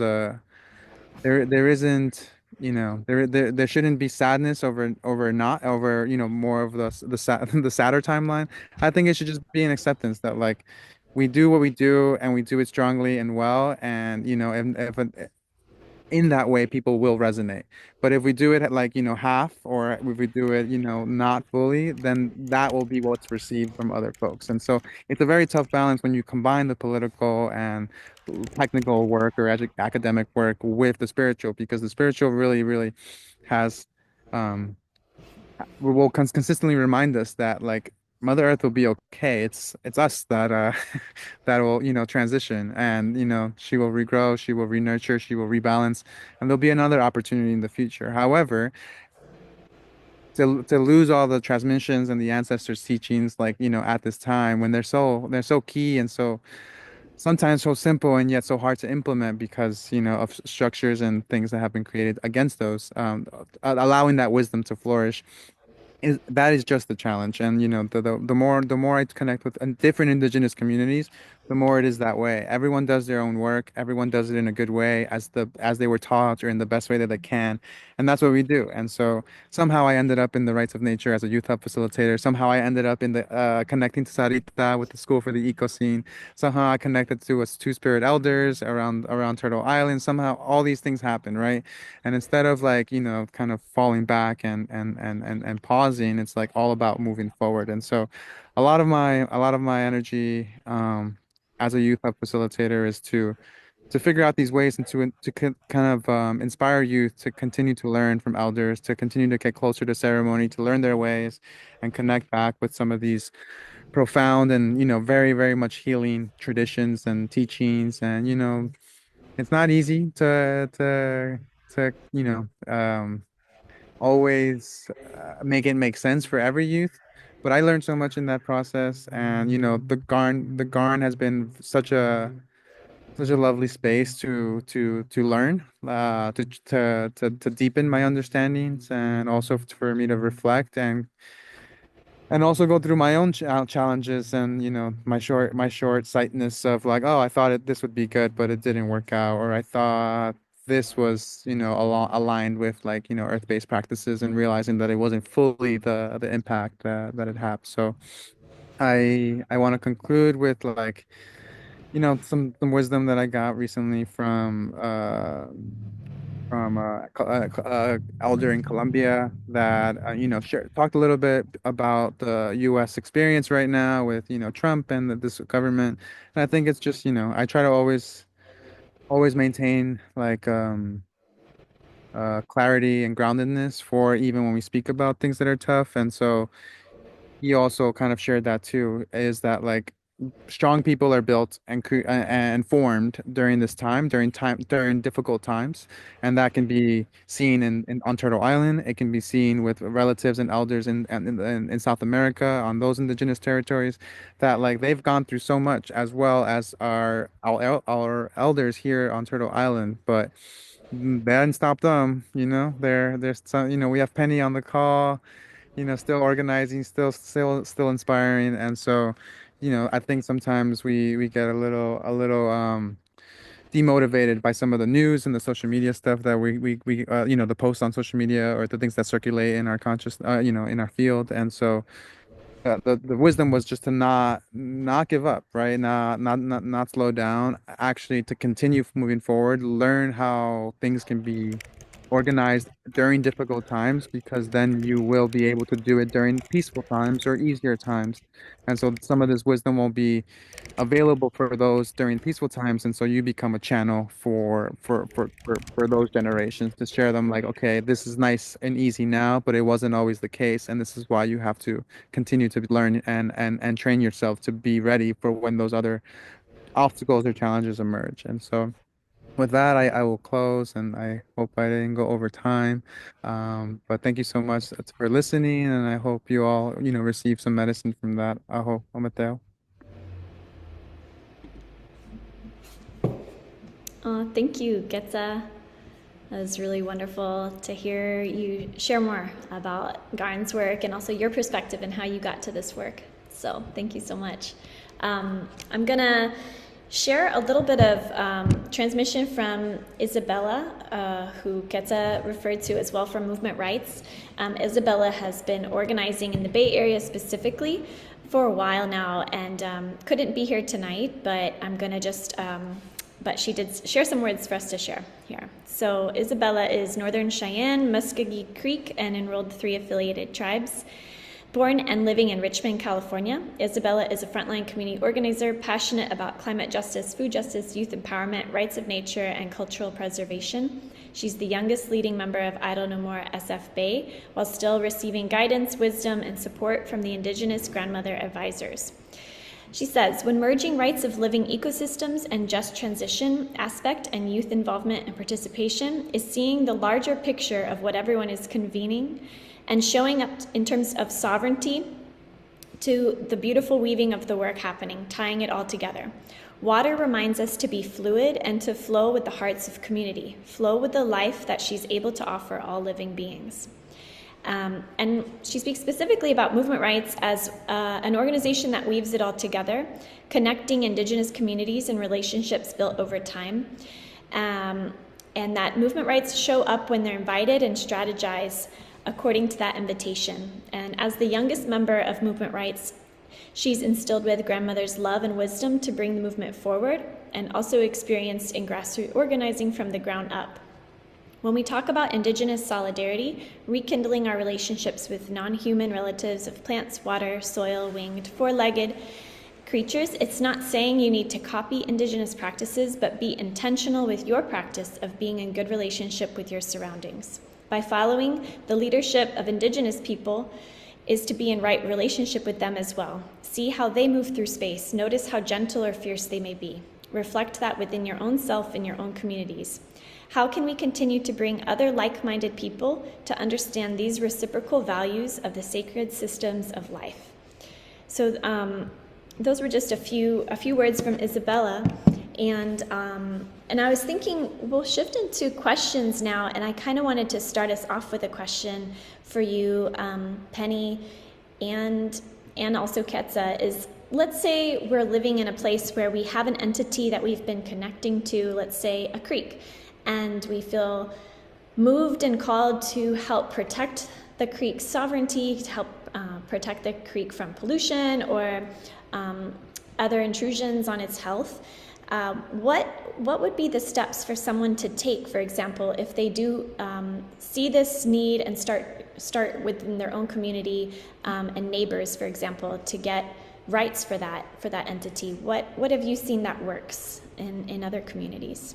isn't, there shouldn't be sadness over not over, more of the sad the sadder timeline. I think it should just be an acceptance that like we do what we do and we do it strongly and well. And if in that way people will resonate. But if we do it at like, half, or if we do it, not fully, then that will be what's received from other folks. And so it's a very tough balance when you combine the political and technical work or academic work with the spiritual, because the spiritual really, really has um will consistently remind us that like Mother Earth will be okay. It's us that that will, transition, and she will regrow, she will renurture, she will rebalance, and there'll be another opportunity in the future. However, to lose all the transmissions and the ancestors' teachings, like, at this time when they're so key and so sometimes so simple and yet so hard to implement because, of structures and things that have been created against those, allowing that wisdom to flourish that is just the challenge. And the more I connect with different indigenous communities, the more it is that way. Everyone does their own work, everyone does it in a good way, as they were taught, or in the best way that they can. And that's what we do. And so somehow I ended up in the rights of nature as a youth hub facilitator. Somehow I ended up in the connecting to Sarita with the school for the eco scene. Somehow I connected to us two spirit elders around Turtle Island. Somehow all these things happen, right? And instead of like, kind of falling back and pausing, it's like all about moving forward. And so a lot of my energy as a youth hub facilitator is to figure out these ways and kind of inspire youth to continue to learn from elders, to continue to get closer to ceremony, to learn their ways and connect back with some of these profound and, very, very much healing traditions and teachings. And, it's not easy to always make it make sense for every youth, but I learned so much in that process. And the Garn has been such a lovely space to learn, to deepen my understandings, and also for me to reflect and also go through my own challenges, and my short sightedness of like, oh, I thought this would be good but it didn't work out, or I thought this was, aligned with like, earth-based practices, and realizing that it wasn't fully the impact that it had. So I want to conclude with like, some wisdom that I got recently from elder in Colombia that talked a little bit about the U.S. experience right now with, Trump and this government. And I think it's just, I try to always maintain like clarity and groundedness for even when we speak about things that are tough. And so he also kind of shared that too, is that like strong people are built and formed during this time, during difficult times, and that can be seen on Turtle Island. It can be seen with relatives and elders in South America on those indigenous territories that like they've gone through so much as well as our elders here on Turtle Island, but that didn't stop them. There's some, we have Pennie on the call, still organizing, still inspiring. And so, I think sometimes we get a little demotivated by some of the news and the social media stuff that the posts on social media or the things that circulate in our in our field. And so the wisdom was just to not give up, right? Not slow down. Actually, to continue moving forward, learn how things can be organized during difficult times, because then you will be able to do it during peaceful times or easier times. And so some of this wisdom will be available for those during peaceful times, and so you become a channel for those generations to share them, like, okay, this is nice and easy now, but it wasn't always the case, and this is why you have to continue to learn and train yourself to be ready for when those other obstacles or challenges emerge. And so with that, I will close, and I hope I didn't go over time. But thank you so much for listening, and I hope you all, receive some medicine from that. Aho, Mateo. Thank you, Quetza. It was really wonderful to hear you share more about Garn's work and also your perspective and how you got to this work. So thank you so much. I'm going to share a little bit of transmission from Isabella, who Quetza referred to as well from Movement Rights. Isabella has been organizing in the Bay Area specifically for a while now and couldn't be here tonight, but I'm going to just but she did share some words for us to share here. So Isabella is Northern Cheyenne, Muskogee Creek, and enrolled 3 affiliated tribes. Born and living in Richmond, California, Isabella is a frontline community organizer passionate about climate justice, food justice, youth empowerment, rights of nature, and cultural preservation. She's the youngest leading member of Idle No More SF Bay, while still receiving guidance, wisdom, and support from the Indigenous grandmother advisors. She says, when merging rights of living ecosystems and just transition aspect and youth involvement and participation is seeing the larger picture of what everyone is convening and showing up in terms of sovereignty to the beautiful weaving of the work happening, tying it all together. Water reminds us to be fluid and to flow with the hearts of community, flow with the life that she's able to offer all living beings. And she speaks specifically about Movement Rights as an organization that weaves it all together, connecting Indigenous communities and relationships built over time, and that Movement Rights show up when they're invited and strategize according to that invitation. And as the youngest member of Movement Rights, she's instilled with grandmother's love and wisdom to bring the movement forward, and also experienced in grassroots organizing from the ground up. When we talk about Indigenous solidarity, rekindling our relationships with non-human relatives of plants, water, soil, winged, four-legged creatures, it's not saying you need to copy Indigenous practices, but be intentional with your practice of being in good relationship with your surroundings. By following the leadership of Indigenous people is to be in right relationship with them as well. See how they move through space. Notice how gentle or fierce they may be. Reflect that within your own self and your own communities. How can we continue to bring other like-minded people to understand these reciprocal values of the sacred systems of life? So those were just a few words from Isabella, and I was thinking we'll shift into questions now, and I kind of wanted to start us off with a question for you, Pennie, and also Quetza. Is, let's say we're living in a place where we have an entity that we've been connecting to, let's say a creek, and we feel moved and called to help protect the creek's sovereignty, to help protect the creek from pollution or other intrusions on its health. What would be the steps for someone to take, for example, if they do see this need and start within their own community and neighbors, for example, to get rights for that entity? What have you seen that works in other communities?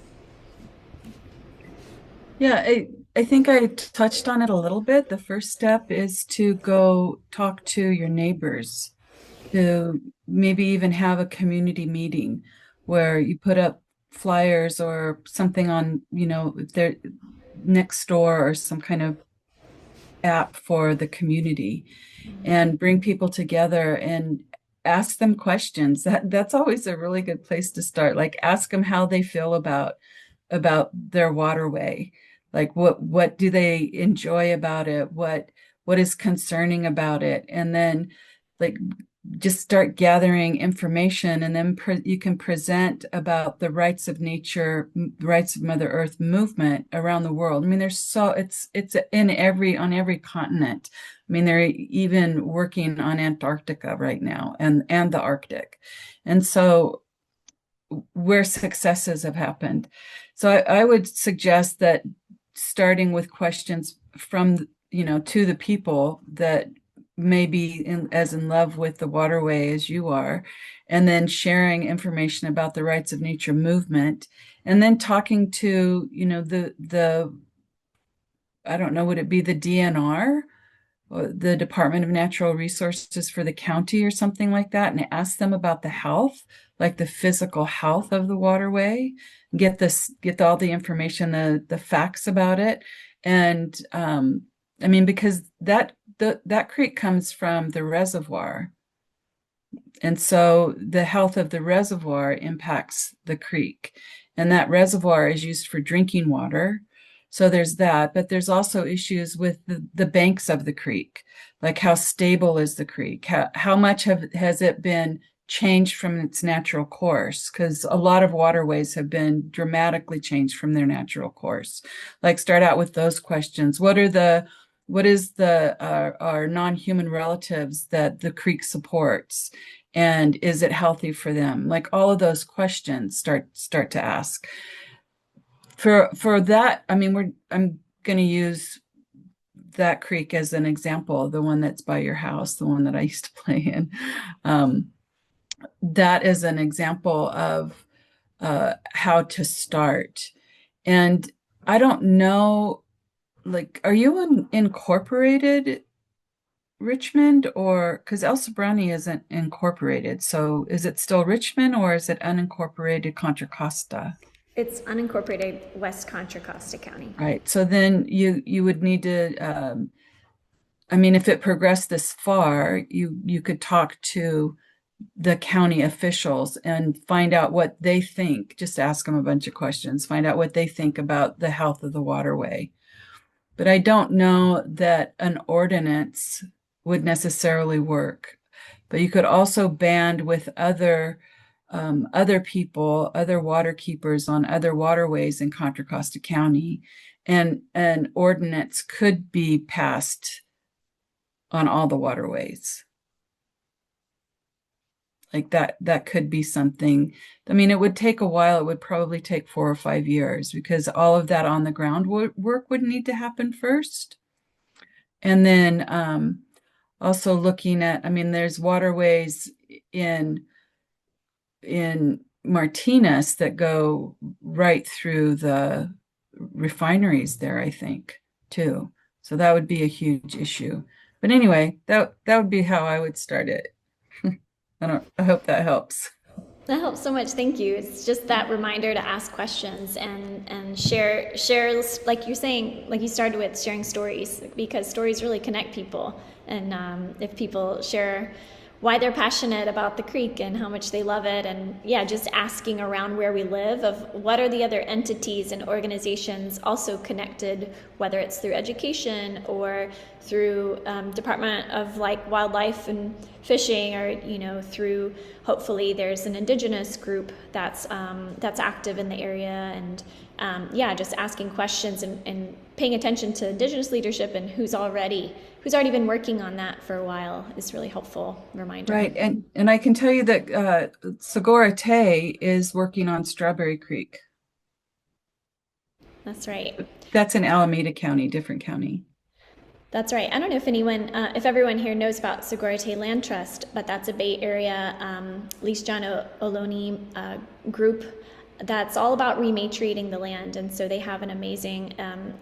Yeah, I think I touched on it a little bit. The first step is to go talk to your neighbors to maybe even have a community meeting where you put up flyers or something on, if they're next door or some kind of app for the community and bring people together and ask them questions. That's always a really good place to start. Like ask them how they feel about their waterway. Like what do they enjoy about it? What is concerning about it? And then like just start gathering information, and then you can present about the rights of nature, rights of Mother Earth movement around the world. I mean, it's in on every continent. I mean, they're even working on Antarctica right now and the Arctic. And so where successes have happened. So I would suggest that starting with questions from, to the people that may be as in love with the waterway as you are, and then sharing information about the rights of nature movement, and then talking to, the I don't know, would it be the DNR? The Department of Natural Resources for the county or something like that, and ask them about the health, like the physical health of the waterway, get all the information, the facts about it. And I mean, because that creek comes from the reservoir. And so the health of the reservoir impacts the creek. And that reservoir is used for drinking water. So there's that, but there's also issues with the banks of the creek, like how stable is the creek? How much has it been changed from its natural course? Because a lot of waterways have been dramatically changed from their natural course. Like start out with those questions. What is our non-human relatives that the creek supports? And is it healthy for them? Like all of those questions start to ask. For that, I mean, I'm going to use that creek as an example, the one that's by your house, the one that I used to play in. That is an example of how to start. And I don't know, like, are you incorporated Richmond, or because El Sobrani isn't incorporated? So is it still Richmond, or is it unincorporated Contra Costa? It's unincorporated West Contra Costa County. Right. So then you would need to, I mean, if it progressed this far, you could talk to the county officials and find out what they think. Just ask them a bunch of questions, find out what they think about the health of the waterway. But I don't know that an ordinance would necessarily work. But you could also band with other people, other water keepers on other waterways in Contra Costa County, and an ordinance could be passed on all the waterways. Like that could be something. I mean, it would take a while. It would probably take 4 or 5 years, because all of that on the ground work would need to happen first. And then also looking at, I mean, there's waterways in Martinez that go right through the refineries there, I think, too. So that would be a huge issue. But anyway, that would be how I would start it. I hope that helps. That helps so much. Thank you. It's just that reminder to ask questions and share, like you're saying, like you started with, sharing stories, because stories really connect people. And if people share why they're passionate about the creek and how much they love it, and yeah, just asking around where we live of what are the other entities and organizations also connected, whether it's through education or through Department of like Wildlife and Fishing, or through, hopefully there's an indigenous group that's active in the area, and yeah, just asking questions and paying attention to indigenous leadership and who's already been working on that for a while is really helpful reminder. Right, and I can tell you that Sarita Doe is working on Strawberry Creek. That's right. That's in Alameda County, different county. That's right. I don't know if everyone here knows about Sogorea Land Trust, but that's a Bay Area Lease John Ohlone group that's all about rematriating the land. And so they have an amazing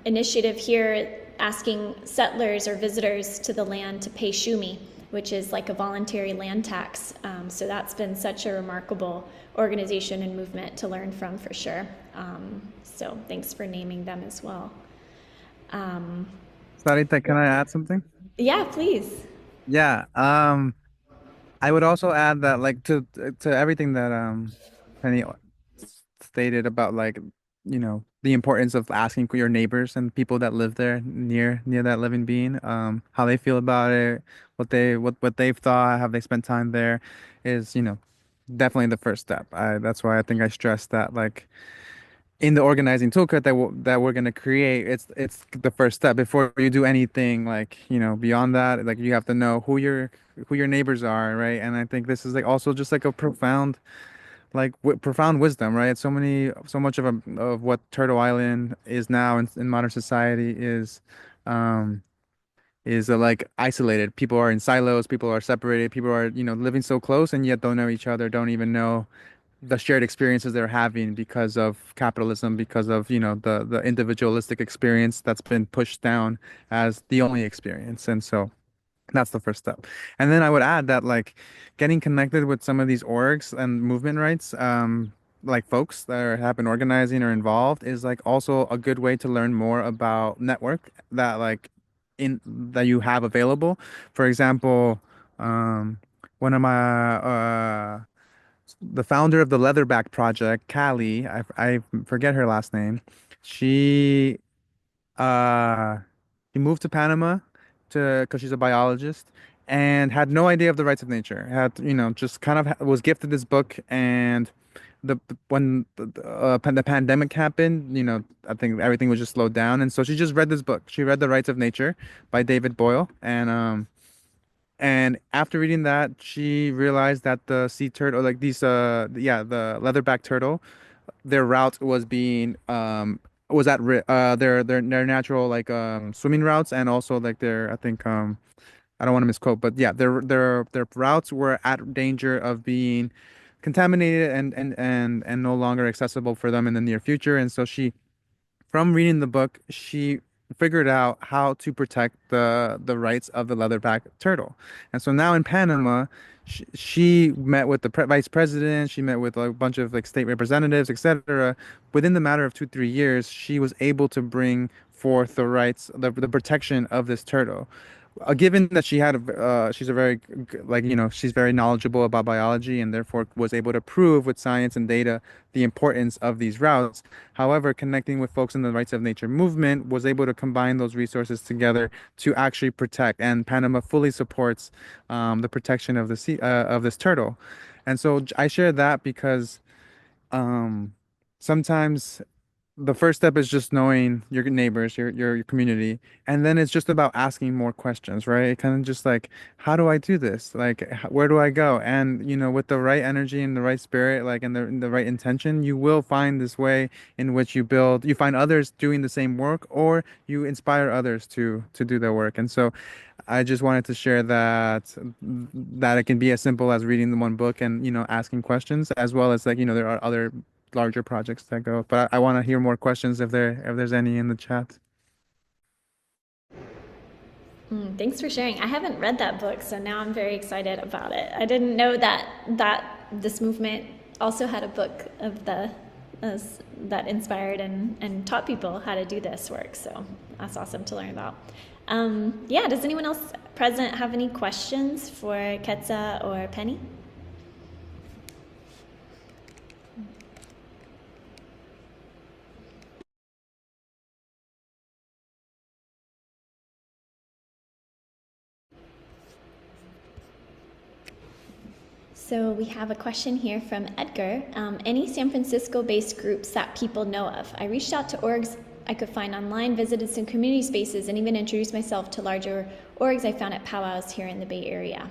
initiative here asking settlers or visitors to the land to pay shumi, which is like a voluntary land tax. So that's been such a remarkable organization and movement to learn from for sure. So thanks for naming them as well. Um, Sarita, can I add something? yeah, please. Yeah. I would also add that like to everything that Penny stated about like the importance of asking your neighbors and people that live there near that living being how they feel about it, what they've thought, have they spent time there is definitely the first step. I That's why I think I stressed that like in the organizing toolkit that we're going to create, it's the first step before you do anything like beyond that. Like you have to know who your neighbors are, right? And I think this is like also just like a profound like profound wisdom, right? So much of what Turtle Island is now in modern society um like isolated. People are in silos, people are separated, people are living so close and yet don't know each other, don't even know the shared experiences they're having because of capitalism, because of the individualistic experience that's been pushed down as the only experience. And so that's the first step. And then I would add that like getting connected with some of these orgs and movement rights, like folks have been organizing or involved, is like also a good way to learn more about network that like in that you have available. For example, one of my the founder of the Leatherback Project, Callie, I forget her last name. She uh he moved to Panama to because she's a biologist and had no idea of the rights of nature. Had just kind of was gifted this book and when the pandemic happened, I think everything was just slowed down and so she just read this book. She read The Rights of Nature by David Boyle and after reading that, she realized that the sea turtle, like the leatherback turtle, their route was being was at their natural like swimming routes and also like their I think I don't want to misquote, but yeah, their routes were at danger of being contaminated and no longer accessible for them in the near future. And so from reading the book, she figured out how to protect the rights of the leatherback turtle. And so now in Panama, she met with the vice president, she met with a bunch of like state representatives, etc. Within the matter of 2 3 years, she was able to bring forth the rights, the protection of this turtle. Given that she's a very like she's very knowledgeable about biology and therefore was able to prove with science and data the importance of these routes. However, connecting with folks in the rights of nature movement was able to combine those resources together to actually protect. And Panama fully supports the protection of the sea of this turtle. And so I share that because um, sometimes the first step is just knowing your neighbors, your community, and then it's just about asking more questions, right? Kind of just like, how do I do this? Like, where do I go? And with the right energy and the right spirit, like, and the right intention, you will find this way in which you find others doing the same work, or you inspire others to do their work. And so, I just wanted to share that it can be as simple as reading the one book and asking questions, as well as like there are other larger projects that go. But I want to hear more questions if there's any in the chat. Thanks for sharing. I haven't read that book, so now I'm very excited about it. I didn't know that this movement also had a book of that inspired and taught people how to do this work. So that's awesome to learn about. Yeah, does anyone else present have any questions for Quetza or Pennie? So we have a question here from Edgar. Any San Francisco-based groups that people know of? I reached out to orgs I could find online, visited some community spaces, and even introduced myself to larger orgs I found at powwows here in the Bay Area.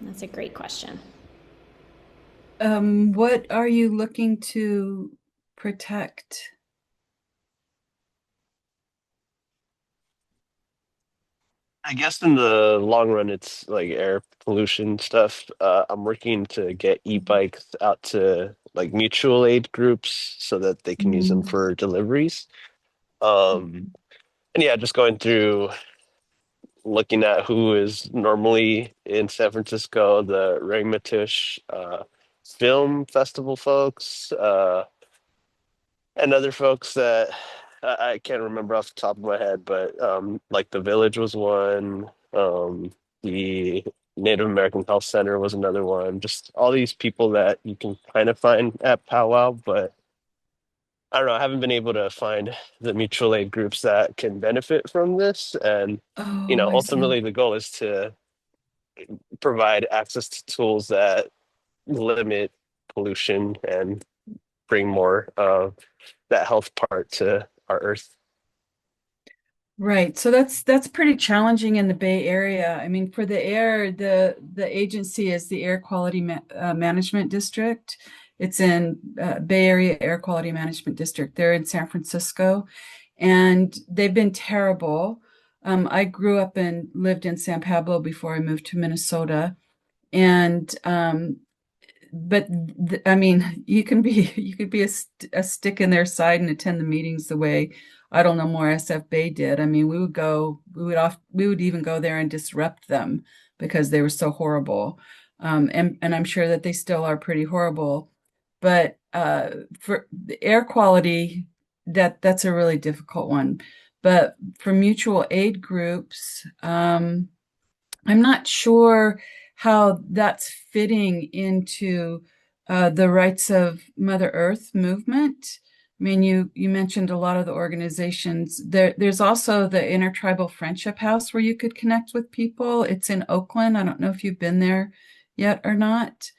That's a great question. What are you looking to protect? I guess in the long run, it's like air pollution stuff. I'm working to get e-bikes out to like mutual aid groups so that they can use them Mm. for deliveries. And yeah, just going through looking at who is normally in San Francisco, the Ramirez Film Festival folks, and other folks that I can't remember off the top of my head, but like the Village was one, the Native American Health Center was another one. Just all these people that you can kind of find at powwow, but I don't know. I haven't been able to find the mutual aid groups that can benefit from this. And, Oh, I see. ultimately the goal is to provide access to tools that limit pollution and bring more of that health part to our earth. Right. So that's pretty challenging in the Bay Area. I mean, for the air, the agency is the Air Quality Management District. It's in Bay Area Air Quality Management District. They're in San Francisco, and they've been terrible. I grew up and lived in San Pablo before I moved to Minnesota, and but I mean, you could be a stick in their side and attend the meetings the way I don't know more SF Bay did. I mean, we would even go there and disrupt them because they were so horrible. And I'm sure that they still are pretty horrible. But for the air quality, that's a really difficult one. But for mutual aid groups, I'm not sure how that's fitting into the Rights of Mother Earth movement. I mean, you mentioned a lot of the organizations. There's also the Intertribal Friendship House where you could connect with people. It's in Oakland. I don't know if you've been there yet or not.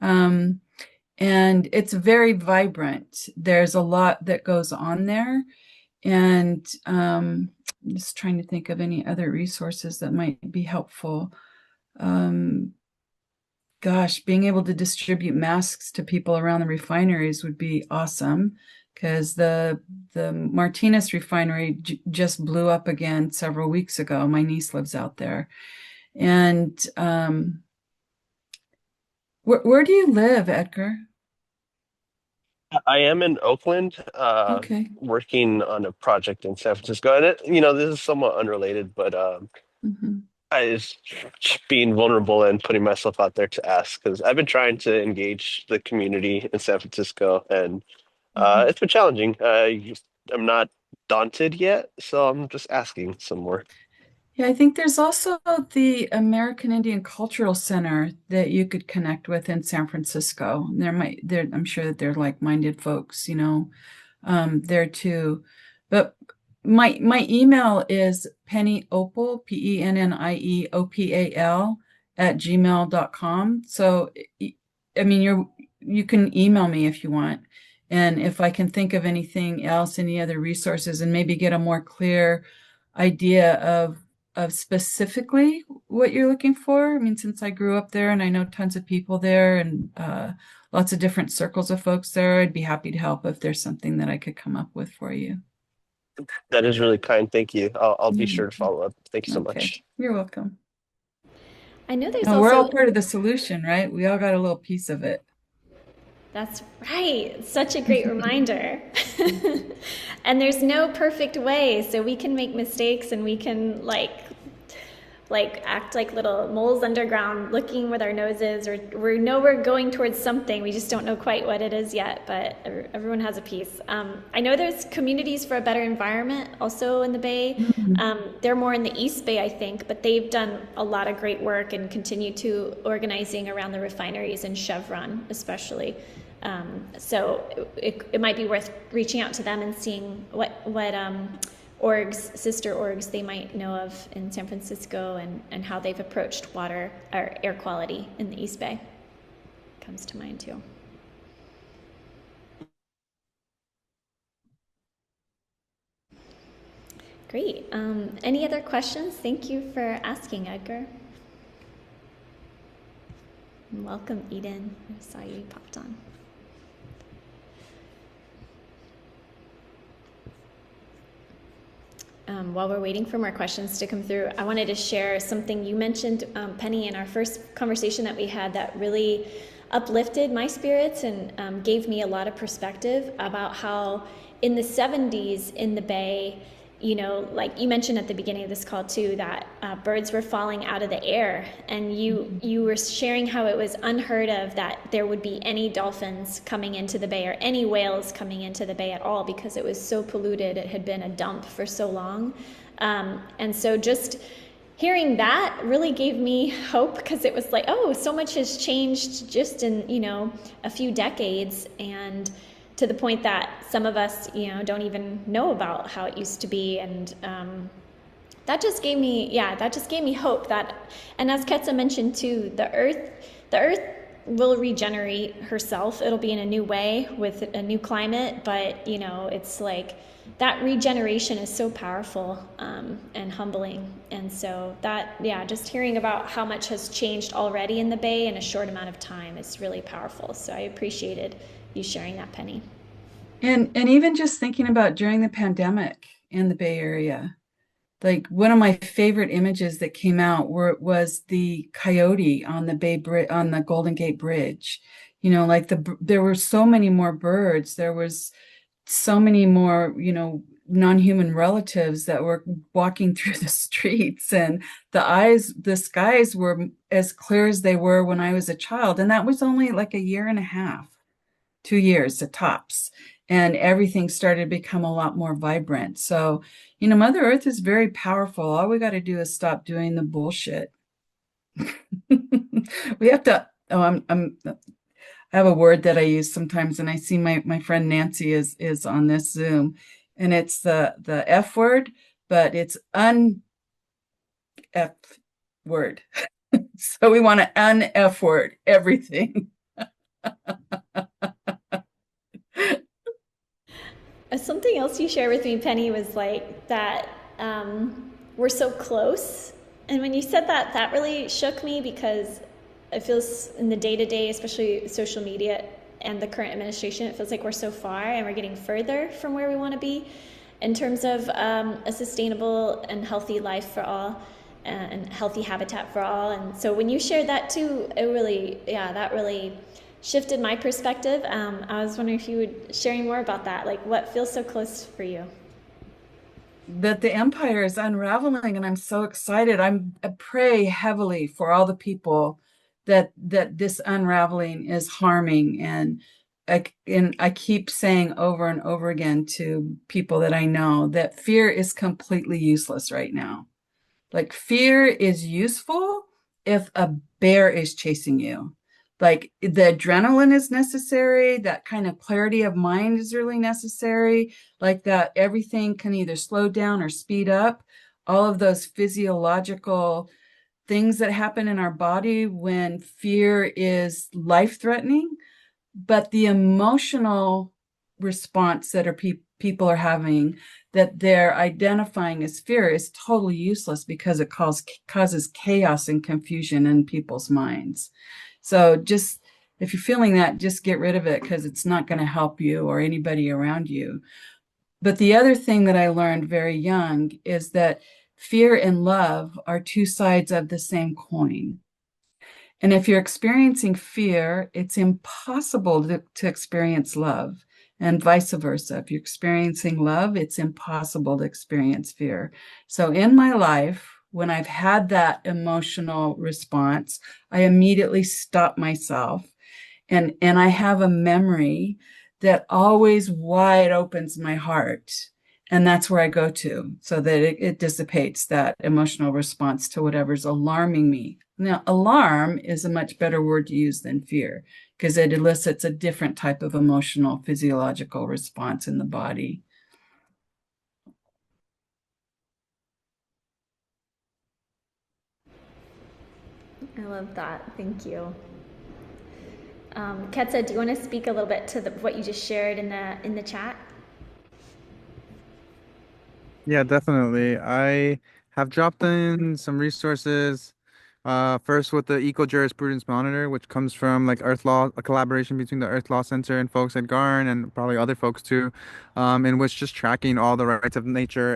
And it's very vibrant. There's a lot that goes on there. And I'm just trying to think of any other resources that might be helpful. Gosh, being able to distribute masks to people around the refineries would be awesome, because the Martinez refinery just blew up again several weeks ago. My niece lives out there. And where do you live, Edgar? I am in Oakland, Okay. working on a project in San Francisco, and this is somewhat unrelated, but Mm-hmm. I just being vulnerable and putting myself out there to ask because I've been trying to engage the community in San Francisco, and Mm-hmm. it's been challenging. I'm not daunted yet, so I'm just asking some more. Yeah, I think there's also the American Indian Cultural Center that you could connect with in San Francisco. I'm sure that they're like-minded folks, there too. But my email is Pennie Opal, PennieOpal @gmail.com. So I mean, you can email me if you want. And if I can think of anything else, any other resources, and maybe get a more clear idea of specifically what you're looking for. I mean, since I grew up there and I know tons of people there and lots of different circles of folks there, I'd be happy to help if there's something that I could come up with for you. That is really kind. Thank you. I'll be You're sure to follow up. Thank you so okay. much. You're welcome. I know there's No, we're all also, part of the solution, right? We all got a little piece of it. that's right, such a great reminder. And there's no perfect way, so we can make mistakes and we can act like little moles underground looking with our noses, or we know we're going towards something, we just don't know quite what it is yet, but everyone has a piece. I know there's communities for a better environment also in the Bay. They're more in the East Bay, I think, but they've done a lot of great work and continue to organizing around the refineries and Chevron especially. So it might be worth reaching out to them and seeing what sister orgs they might know of in San Francisco, and how they've approached water or air quality in the East Bay. Comes to mind too. Great. Any other questions? Thank you for asking, Edgar. And welcome, Eden. I saw you popped on. While we're waiting for more questions to come through, I wanted to share something you mentioned, Pennie, in our first conversation that we had that really uplifted my spirits and gave me a lot of perspective about how in the 70s in the Bay, like you mentioned at the beginning of this call too, that birds were falling out of the air, and you were sharing how it was unheard of that there would be any dolphins coming into the bay or any whales coming into the bay at all because it was so polluted. It had been a dump for so long, and so just hearing that really gave me hope because it was like, oh, so much has changed just in a few decades, and to the point that some of us, don't even know about how it used to be. And that just gave me hope that, and as Quetza mentioned too, the earth will regenerate herself. It'll be in a new way with a new climate, but it's like that regeneration is so powerful, and humbling. And so that, yeah, just hearing about how much has changed already in the Bay in a short amount of time is really powerful. So I appreciated you sharing that, Pennie. And even just thinking about during the pandemic in the Bay Area, like one of my favorite images that came out was the coyote on the on the Golden Gate Bridge. Like there were so many more birds. There was so many more, non-human relatives that were walking through the streets, and the skies were as clear as they were when I was a child. And that was only like a year and a half, 2 years at tops. And everything started to become a lot more vibrant. So, Mother Earth is very powerful. All we got to do is stop doing the bullshit. We have to, I have a word that I use sometimes, and I see my friend Nancy is on this Zoom, and it's the F word, but it's F word. So we want to F word everything. Something else you shared with me, Pennie, was like that we're so close. And when you said that, that really shook me because it feels in the day-to-day, especially social media and the current administration, it feels like we're so far and we're getting further from where we want to be in terms of a sustainable and healthy life for all and healthy habitat for all. And so when you shared that too, that really shifted my perspective. I was wondering if you would sharing more about that, like what feels so close for you. That the empire is unraveling, and I'm so excited. I pray heavily for all the people that this unraveling is harming. And I keep saying over and over again to people that I know that fear is completely useless right now. Like fear is useful if a bear is chasing you. Like the adrenaline is necessary, that kind of clarity of mind is really necessary, like that everything can either slow down or speed up. All of those physiological things that happen in our body when fear is life-threatening, but the emotional response that people are having that they're identifying as fear is totally useless because it causes chaos and confusion in people's minds. So just if you're feeling that, just get rid of it because it's not going to help you or anybody around you. But the other thing that I learned very young is that fear and love are two sides of the same coin. And if you're experiencing fear, it's impossible to experience love, and vice versa. If you're experiencing love, it's impossible to experience fear. So in my life, when I've had that emotional response, I immediately stop myself. And I have a memory that always wide opens my heart. And that's where I go to so that it dissipates that emotional response to whatever's alarming me. Now, alarm is a much better word to use than fear because it elicits a different type of emotional, physiological response in the body. I love that. Thank you. Quetza, do you want to speak a little bit to what you just shared in the chat? Yeah, definitely. I have dropped in some resources. First with the Eco Jurisprudence Monitor, which comes from like Earth Law, a collaboration between the Earth Law Center and folks at Garn and probably other folks too, in which just tracking all the rights of nature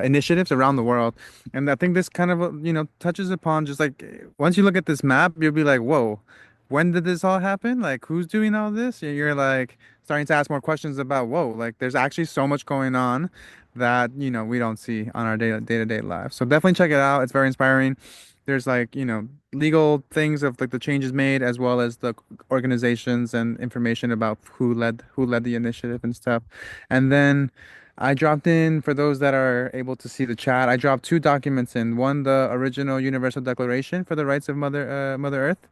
initiatives around the world. And I think this kind of, touches upon just like once you look at this map, you'll be like, whoa, when did this all happen? Like, who's doing all this? You're like starting to ask more questions about, whoa, like there's actually so much going on. that, we don't see on our day-to-day lives. So definitely check it out. It's very inspiring. There's like, legal things of like the changes made, as well as the organizations and information about who led the initiative and stuff. And then I dropped in, for those that are able to see the chat, I dropped two documents in. One, the original Universal Declaration for the Rights of Mother Earth,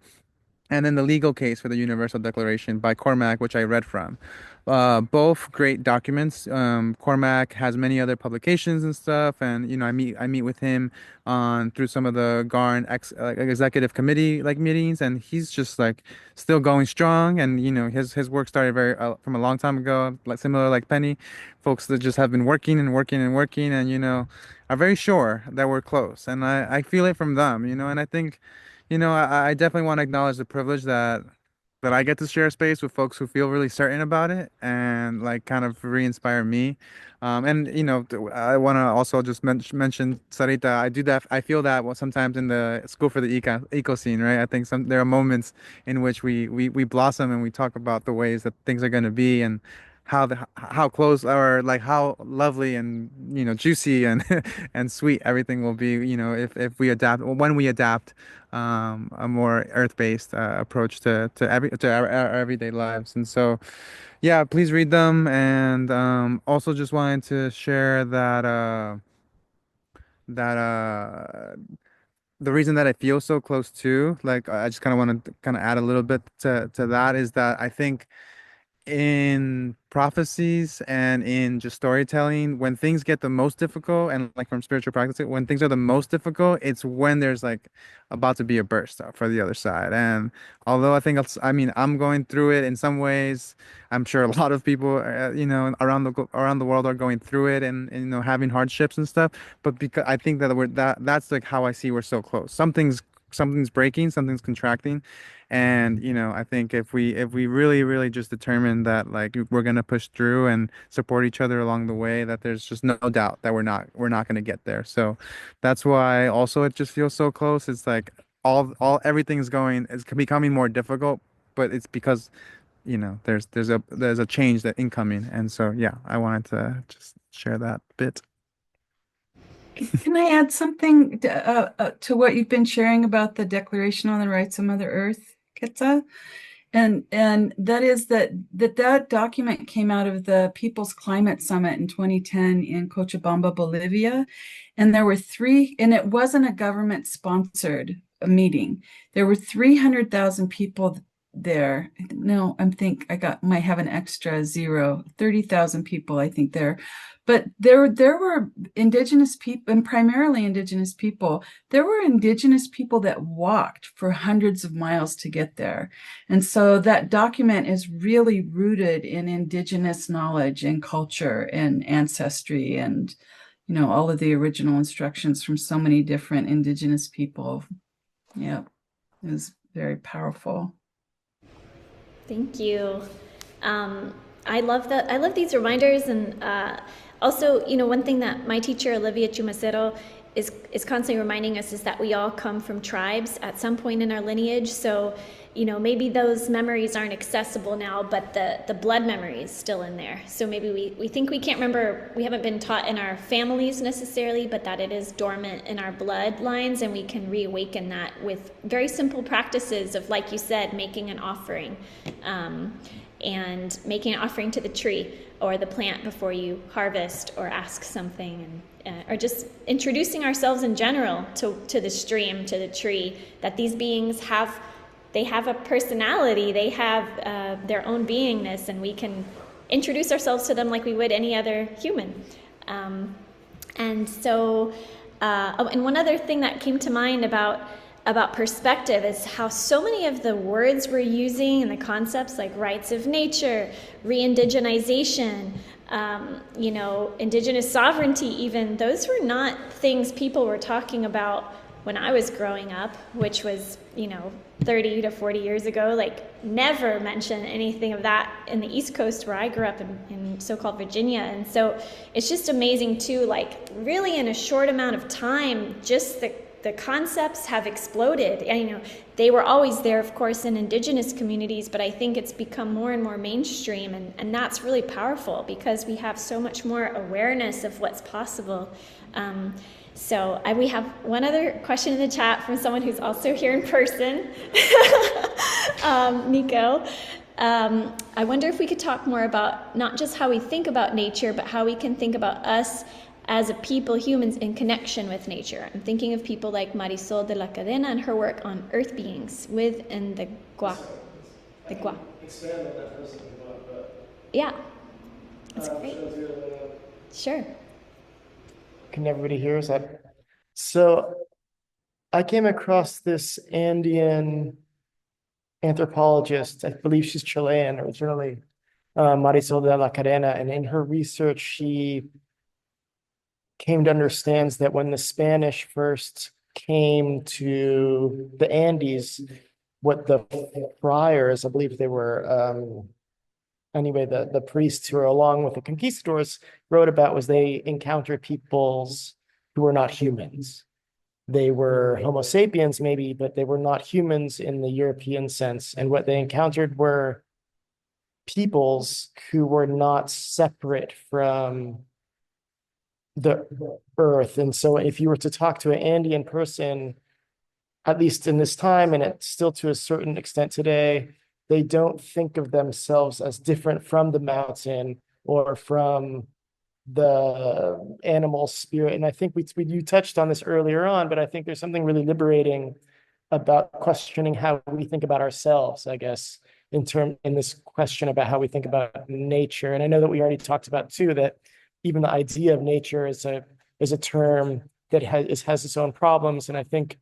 and then the legal case for the Universal Declaration by Cormac, which I read from. Both great documents. Cormac has many other publications and stuff, and I meet with him on through some of the GARN executive committee like meetings, and he's just like still going strong. And his work started very from a long time ago, like similar like Pennie, folks that just have been working and working and working, and are very sure that we're close, and I feel it from them, and I think. I definitely want to acknowledge the privilege that I get to share space with folks who feel really certain about it and like kind of re-inspire me. And I want to also just mention Sarita. I do that. I feel that sometimes in the School for the Eco scene, right? I think there are moments in which we blossom and we talk about the ways that things are going to be and how close or like how lovely and juicy and and sweet everything will be. If we adapt when we adapt a more earth-based approach to our everyday lives. And so, yeah, please read them. And also just wanted to share that the reason that I feel so close to, like, I just kind of want to kind of add a little bit to that is that I think in prophecies and in just storytelling, when things get the most difficult, and like from spiritual practice, when things are the most difficult, it's when there's like about to be a burst for the other side. And although I mean, I'm going through it in some ways, I'm sure a lot of people, around the world are going through it and having hardships and stuff. But because I think that that's like how I see we're so close. Something's breaking, something's contracting, and I think if we really really just determine that like we're gonna push through and support each other along the way, that there's just no doubt that we're not gonna get there. So that's why also it just feels so close. It's like everything's going, it's becoming more difficult, but it's because there's a change that incoming. And so yeah, I wanted to just share that bit. Can I add something to what you've been sharing about the Declaration on the Rights of Mother Earth, Quetza? And that is that document came out of the People's Climate Summit in 2010 in Cochabamba, Bolivia. And there were and it wasn't a government-sponsored meeting. There were 300,000 people there. No, might have an extra zero, 30,000 people, I think there. But there were indigenous people, and primarily indigenous people. There were indigenous people that walked for hundreds of miles to get there. And so that document is really rooted in indigenous knowledge and culture and ancestry and, all of the original instructions from so many different indigenous people. Yeah, it was very powerful. Thank you. I love these reminders, and also, one thing that my teacher Olivia Chumacero is constantly reminding us is that we all come from tribes at some point in our lineage. So, maybe those memories aren't accessible now, but the blood memory is still in there. So maybe we think we can't remember, we haven't been taught in our families necessarily, but that it is dormant in our bloodlines, and we can reawaken that with very simple practices of, like you said, making an offering. And making an offering to the tree or the plant before you harvest or ask something, and or just introducing ourselves in general to the stream, to the tree, that these beings have a personality, they have their own beingness, and we can introduce ourselves to them like we would any other human. And so, and one other thing that came to mind about perspective is how so many of the words we're using and the concepts like rights of nature, re-indigenization, indigenous sovereignty even, those were not things people were talking about when I was growing up, which was, 30 to 40 years ago. Like, never mention anything of that in the East Coast where I grew up in so-called Virginia. And so it's just amazing too, like really in a short amount of time, just the concepts have exploded. And, you know, they were always there, of course, in indigenous communities, but I think it's become more and more mainstream, and that's really powerful because we have so much more awareness of what's possible. We have one other question in the chat from someone who's also here in person, Nico. I wonder if we could talk more about not just how we think about nature, but how we can think about us as a people, humans, in connection with nature. I'm thinking of people like Marisol de la Cadena and her work on earth beings within the Gua. The Gua. Expand on that person if you want, but yeah, that's great. Sure. Can everybody hear us? So I came across this Andean anthropologist. I believe she's Chilean originally, Marisol de la Cadena, and in her research, she came to understand that when the Spanish first came to the Andes, what the friars, I believe they were, anyway, the priests who were along with the conquistadors wrote about was they encountered peoples who were not humans. They were Homo sapiens maybe, but they were not humans in the European sense. And what they encountered were peoples who were not separate from the earth. And so if you were to talk to an Andean person, at least in this time, and it's still to a certain extent today, they don't think of themselves as different from the mountain or from the animal spirit. And I think you touched on this earlier on, but I think there's something really liberating about questioning how we think about ourselves, I guess, in this question about how we think about nature. And I know that we already talked about too, that even the idea of nature is a term that has its own problems. And I think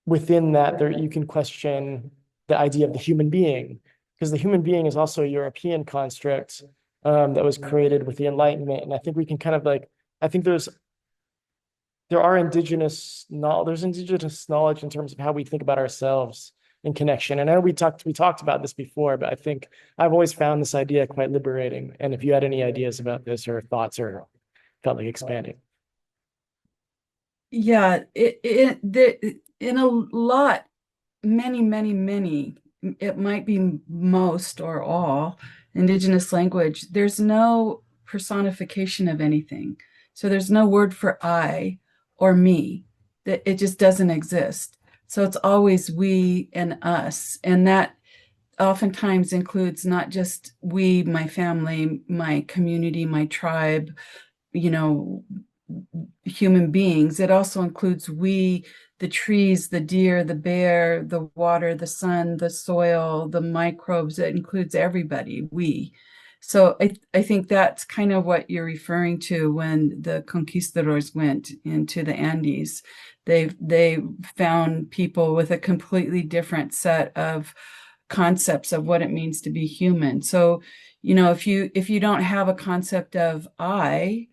within that, you can question the idea of the human being, because the human being is also a European construct that was created with the Enlightenment. And I think we can kind of I think there's indigenous knowledge in terms of how we think about ourselves in connection. And I know we talked about this before, but I think I've always found this idea quite liberating. And if you had any ideas about this or thoughts or felt like expanding. Yeah, in a lot, many, it might be most or all indigenous language, there's no personification of anything. So there's no word for I or me. That it just doesn't exist. So it's always we and us. And that oftentimes includes not just we, my family, my community, my tribe, human beings. It also includes we, the trees, the deer, the bear, the water, the sun, the soil, the microbes. It includes everybody, we. So I think that's kind of what you're referring to when the conquistadors went into the Andes. They found people with a completely different set of concepts of what it means to be human. So, if you don't have a concept of I,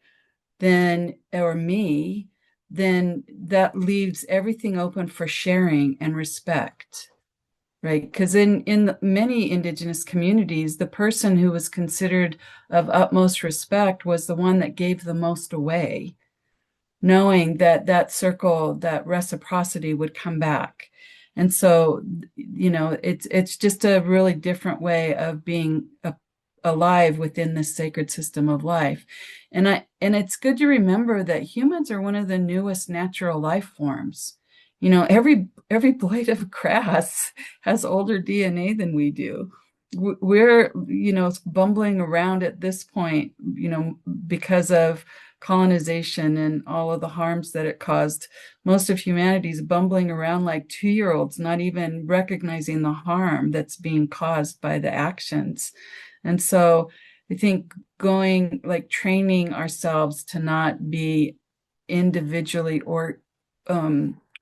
then or me, then that leaves everything open for sharing and respect, right? Because in many indigenous communities, the person who was considered of utmost respect was the one that gave the most away, knowing that circle, that reciprocity would come back. And so, it's just a really different way of being alive within this sacred system of life. And it's good to remember that humans are one of the newest natural life forms. Every blade of grass has older DNA than we do. We're, bumbling around at this point, because of colonization and all of the harms that it caused. Most of humanity is bumbling around like 2-year-olds, not even recognizing the harm that's being caused by the actions. And so I think training ourselves to not be individually or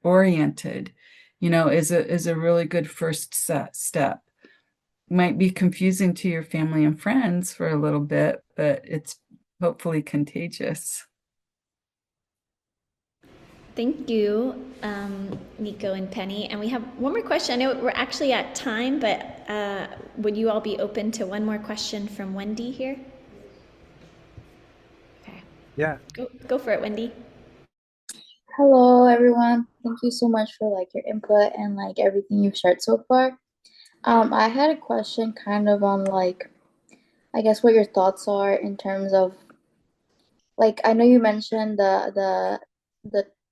oriented, is a really good first step. Might be confusing to your family and friends for a little bit, but it's hopefully contagious. Thank you, Nico and Pennie. And we have one more question. I know we're actually at time, but would you all be open to one more question from Wendy here? Okay. Yeah. Go for it, Wendy. Hello, everyone. Thank you so much for like your input and like everything you've shared so far. I had a question kind of on like I guess what your thoughts are in terms of like I know you mentioned the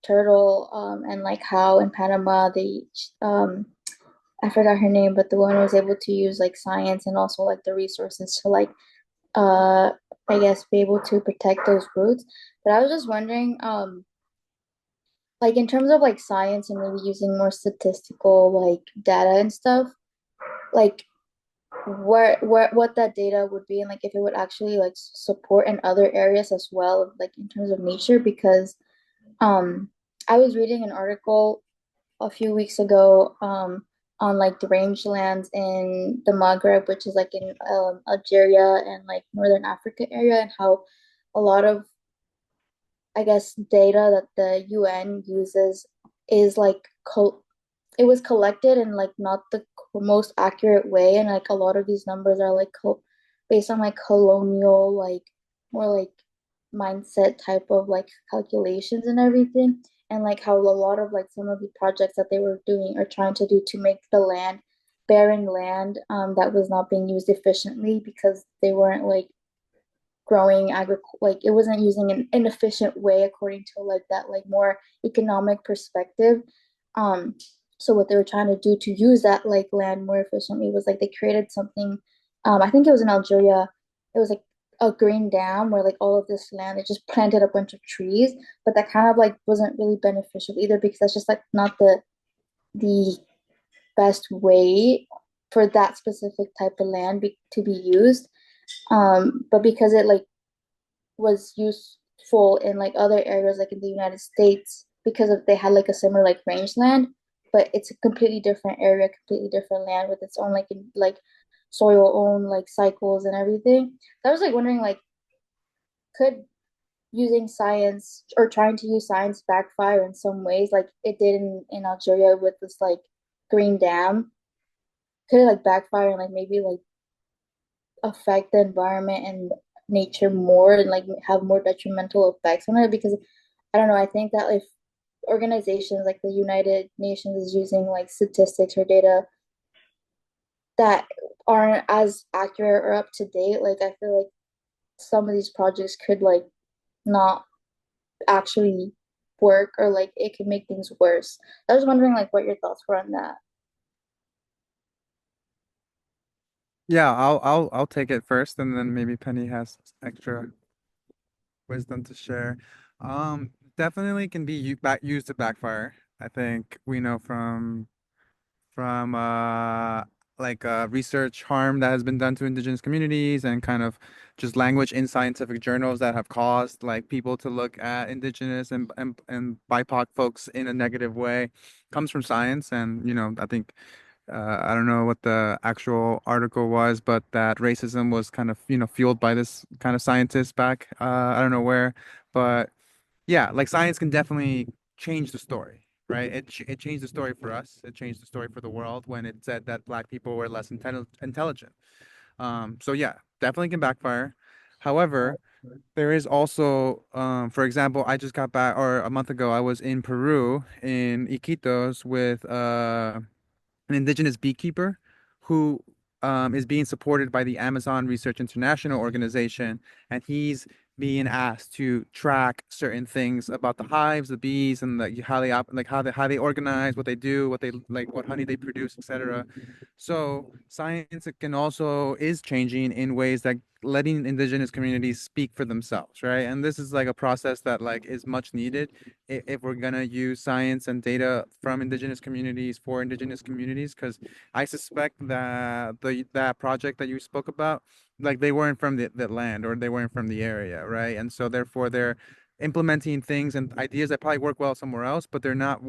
turtle and like how in Panama they I forgot her name, but the woman was able to use like science and also like the resources to like uh I guess be able to protect those roots. But I was just wondering like in terms of like science and maybe using more statistical like data and stuff, like where what that data would be and like if it would actually like support in other areas as well, like in terms of nature, because um I was reading an article a few weeks ago on like the rangelands in the Maghreb, which is like in Algeria and like Northern Africa area, and how a lot of I guess data that the UN uses is like it was collected in like not the most accurate way, and like a lot of these numbers are like based on like colonial like more like mindset type of like calculations and everything, and like how a lot of like some of the projects that they were doing or trying to do to make the land barren land that was not being used efficiently because they weren't like growing like it wasn't using an efficient way according to like that like more economic perspective. um so what they were trying to do to use that like land more efficiently was like they created something. I think it was in Algeria. It was like a green dam where like all of this land they just planted a bunch of trees, but that kind of like wasn't really beneficial either because that's just like not the best way for that specific type of land to be used. But because it like was useful in like other areas like in the United States because of they had like a similar like rangeland, but it's a completely different area, completely different land with its own like like soil own like cycles and everything. So I was like wondering like could using science or trying to use science backfire in some ways like it did in Algeria with this like green dam? Could it like backfire and like maybe like affect the environment and nature more and like have more detrimental effects on it? Because I don't know, I think that if organizations like the United Nations is using like statistics or data that aren't as accurate or up to date, like I feel like some of these projects could like not actually work or like it could make things worse. I was wondering like what your thoughts were on that. Yeah, I'll take it first, and then maybe Penny has extra wisdom to share. Definitely can be used to backfire. I think we know from like research harm that has been done to indigenous communities and kind of just language in scientific journals that have caused like people to look at indigenous and BIPOC folks in a negative way comes from science. And I think I don't know what the actual article was, but that racism was kind of fueled by this kind of scientist back I don't know where. But yeah, like science can definitely change the story, right? It changed the story for us. It changed the story for the world when it said that black people were less intelligent. So yeah, definitely can backfire. However, there is also, for example, I just got back, or a month ago, I was in Peru in Iquitos with an indigenous beekeeper who is being supported by the Amazon Research International organization, and he's being asked to track certain things about the hives, the bees, and how they like how they organize, what they do, what they like, what honey they produce, etc. So science can also is changing in ways that letting indigenous communities speak for themselves, right? And this is like a process that like is much needed if we're gonna use science and data from indigenous communities for indigenous communities, because I suspect that that project that you spoke about, like they weren't from the land, or they weren't from the area, right? And so therefore they're implementing things and ideas that probably work well somewhere else, but they're not.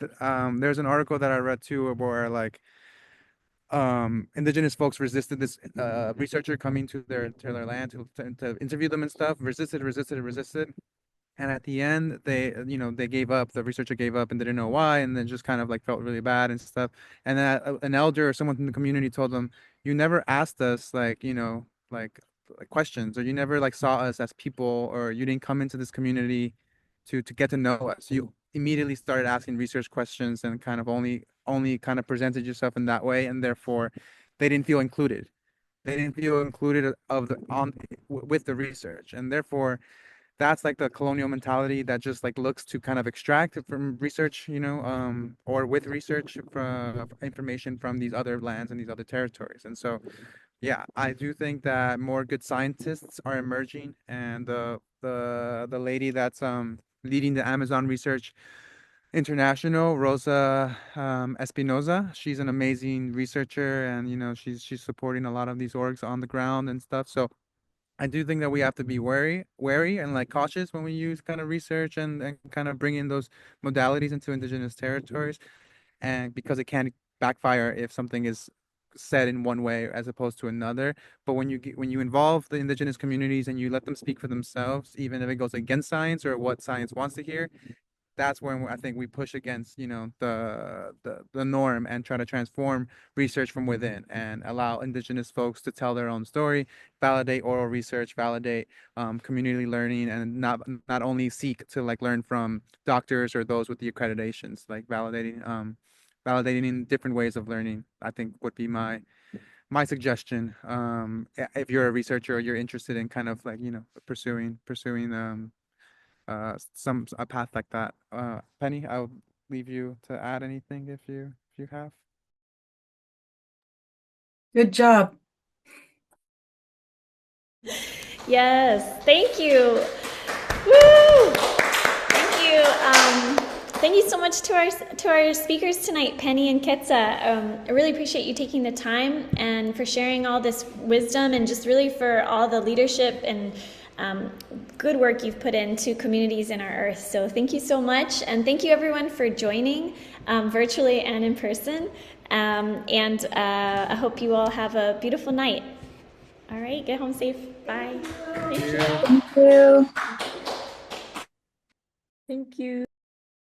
There's an article that I read too where like indigenous folks resisted this researcher coming to their land to interview them and stuff, resisted, and at the end they they gave up. The researcher gave up and didn't know why, and then just kind of like felt really bad and stuff. And then an elder or someone from the community told them, you never asked us like like questions, or you never like saw us as people, or you didn't come into this community to get to know us. You immediately started asking research questions and kind of only kind of presented yourself in that way, and therefore they didn't feel included. They didn't feel included of the on with the research, and therefore that's like the colonial mentality that just like looks to kind of extract from research, or with research from information from these other lands and these other territories. And so, yeah, I do think that more good scientists are emerging, and the lady that's leading the Amazon Research International, Rosa Espinoza, she's an amazing researcher, and she's supporting a lot of these orgs on the ground and stuff. So I do think that we have to be wary and like cautious when we use kind of research and kind of bring in those modalities into indigenous territories, and because it can backfire if something is said in one way as opposed to another. But when you involve the indigenous communities and you let them speak for themselves, even if it goes against science or what science wants to hear, that's when I think we push against, the norm and try to transform research from within and allow indigenous folks to tell their own story, validate oral research, validate community learning, and not only seek to like learn from doctors or those with the accreditations, like validating in different ways of learning, I think would be my suggestion. If you're a researcher or you're interested in kind of like, pursuing a path like that. Penny, I'll leave you to add anything if you have. Good job. Yes, thank you. Woo! Thank you. Thank you so much to our speakers tonight, Pennie and Quetza. I really appreciate you taking the time and for sharing all this wisdom, and just really for all the leadership and good work you've put into communities in our earth. So thank you so much, and thank you everyone for joining virtually and in person. I hope you all have a beautiful night. All right, get home safe. Bye. Thank you. Thank you.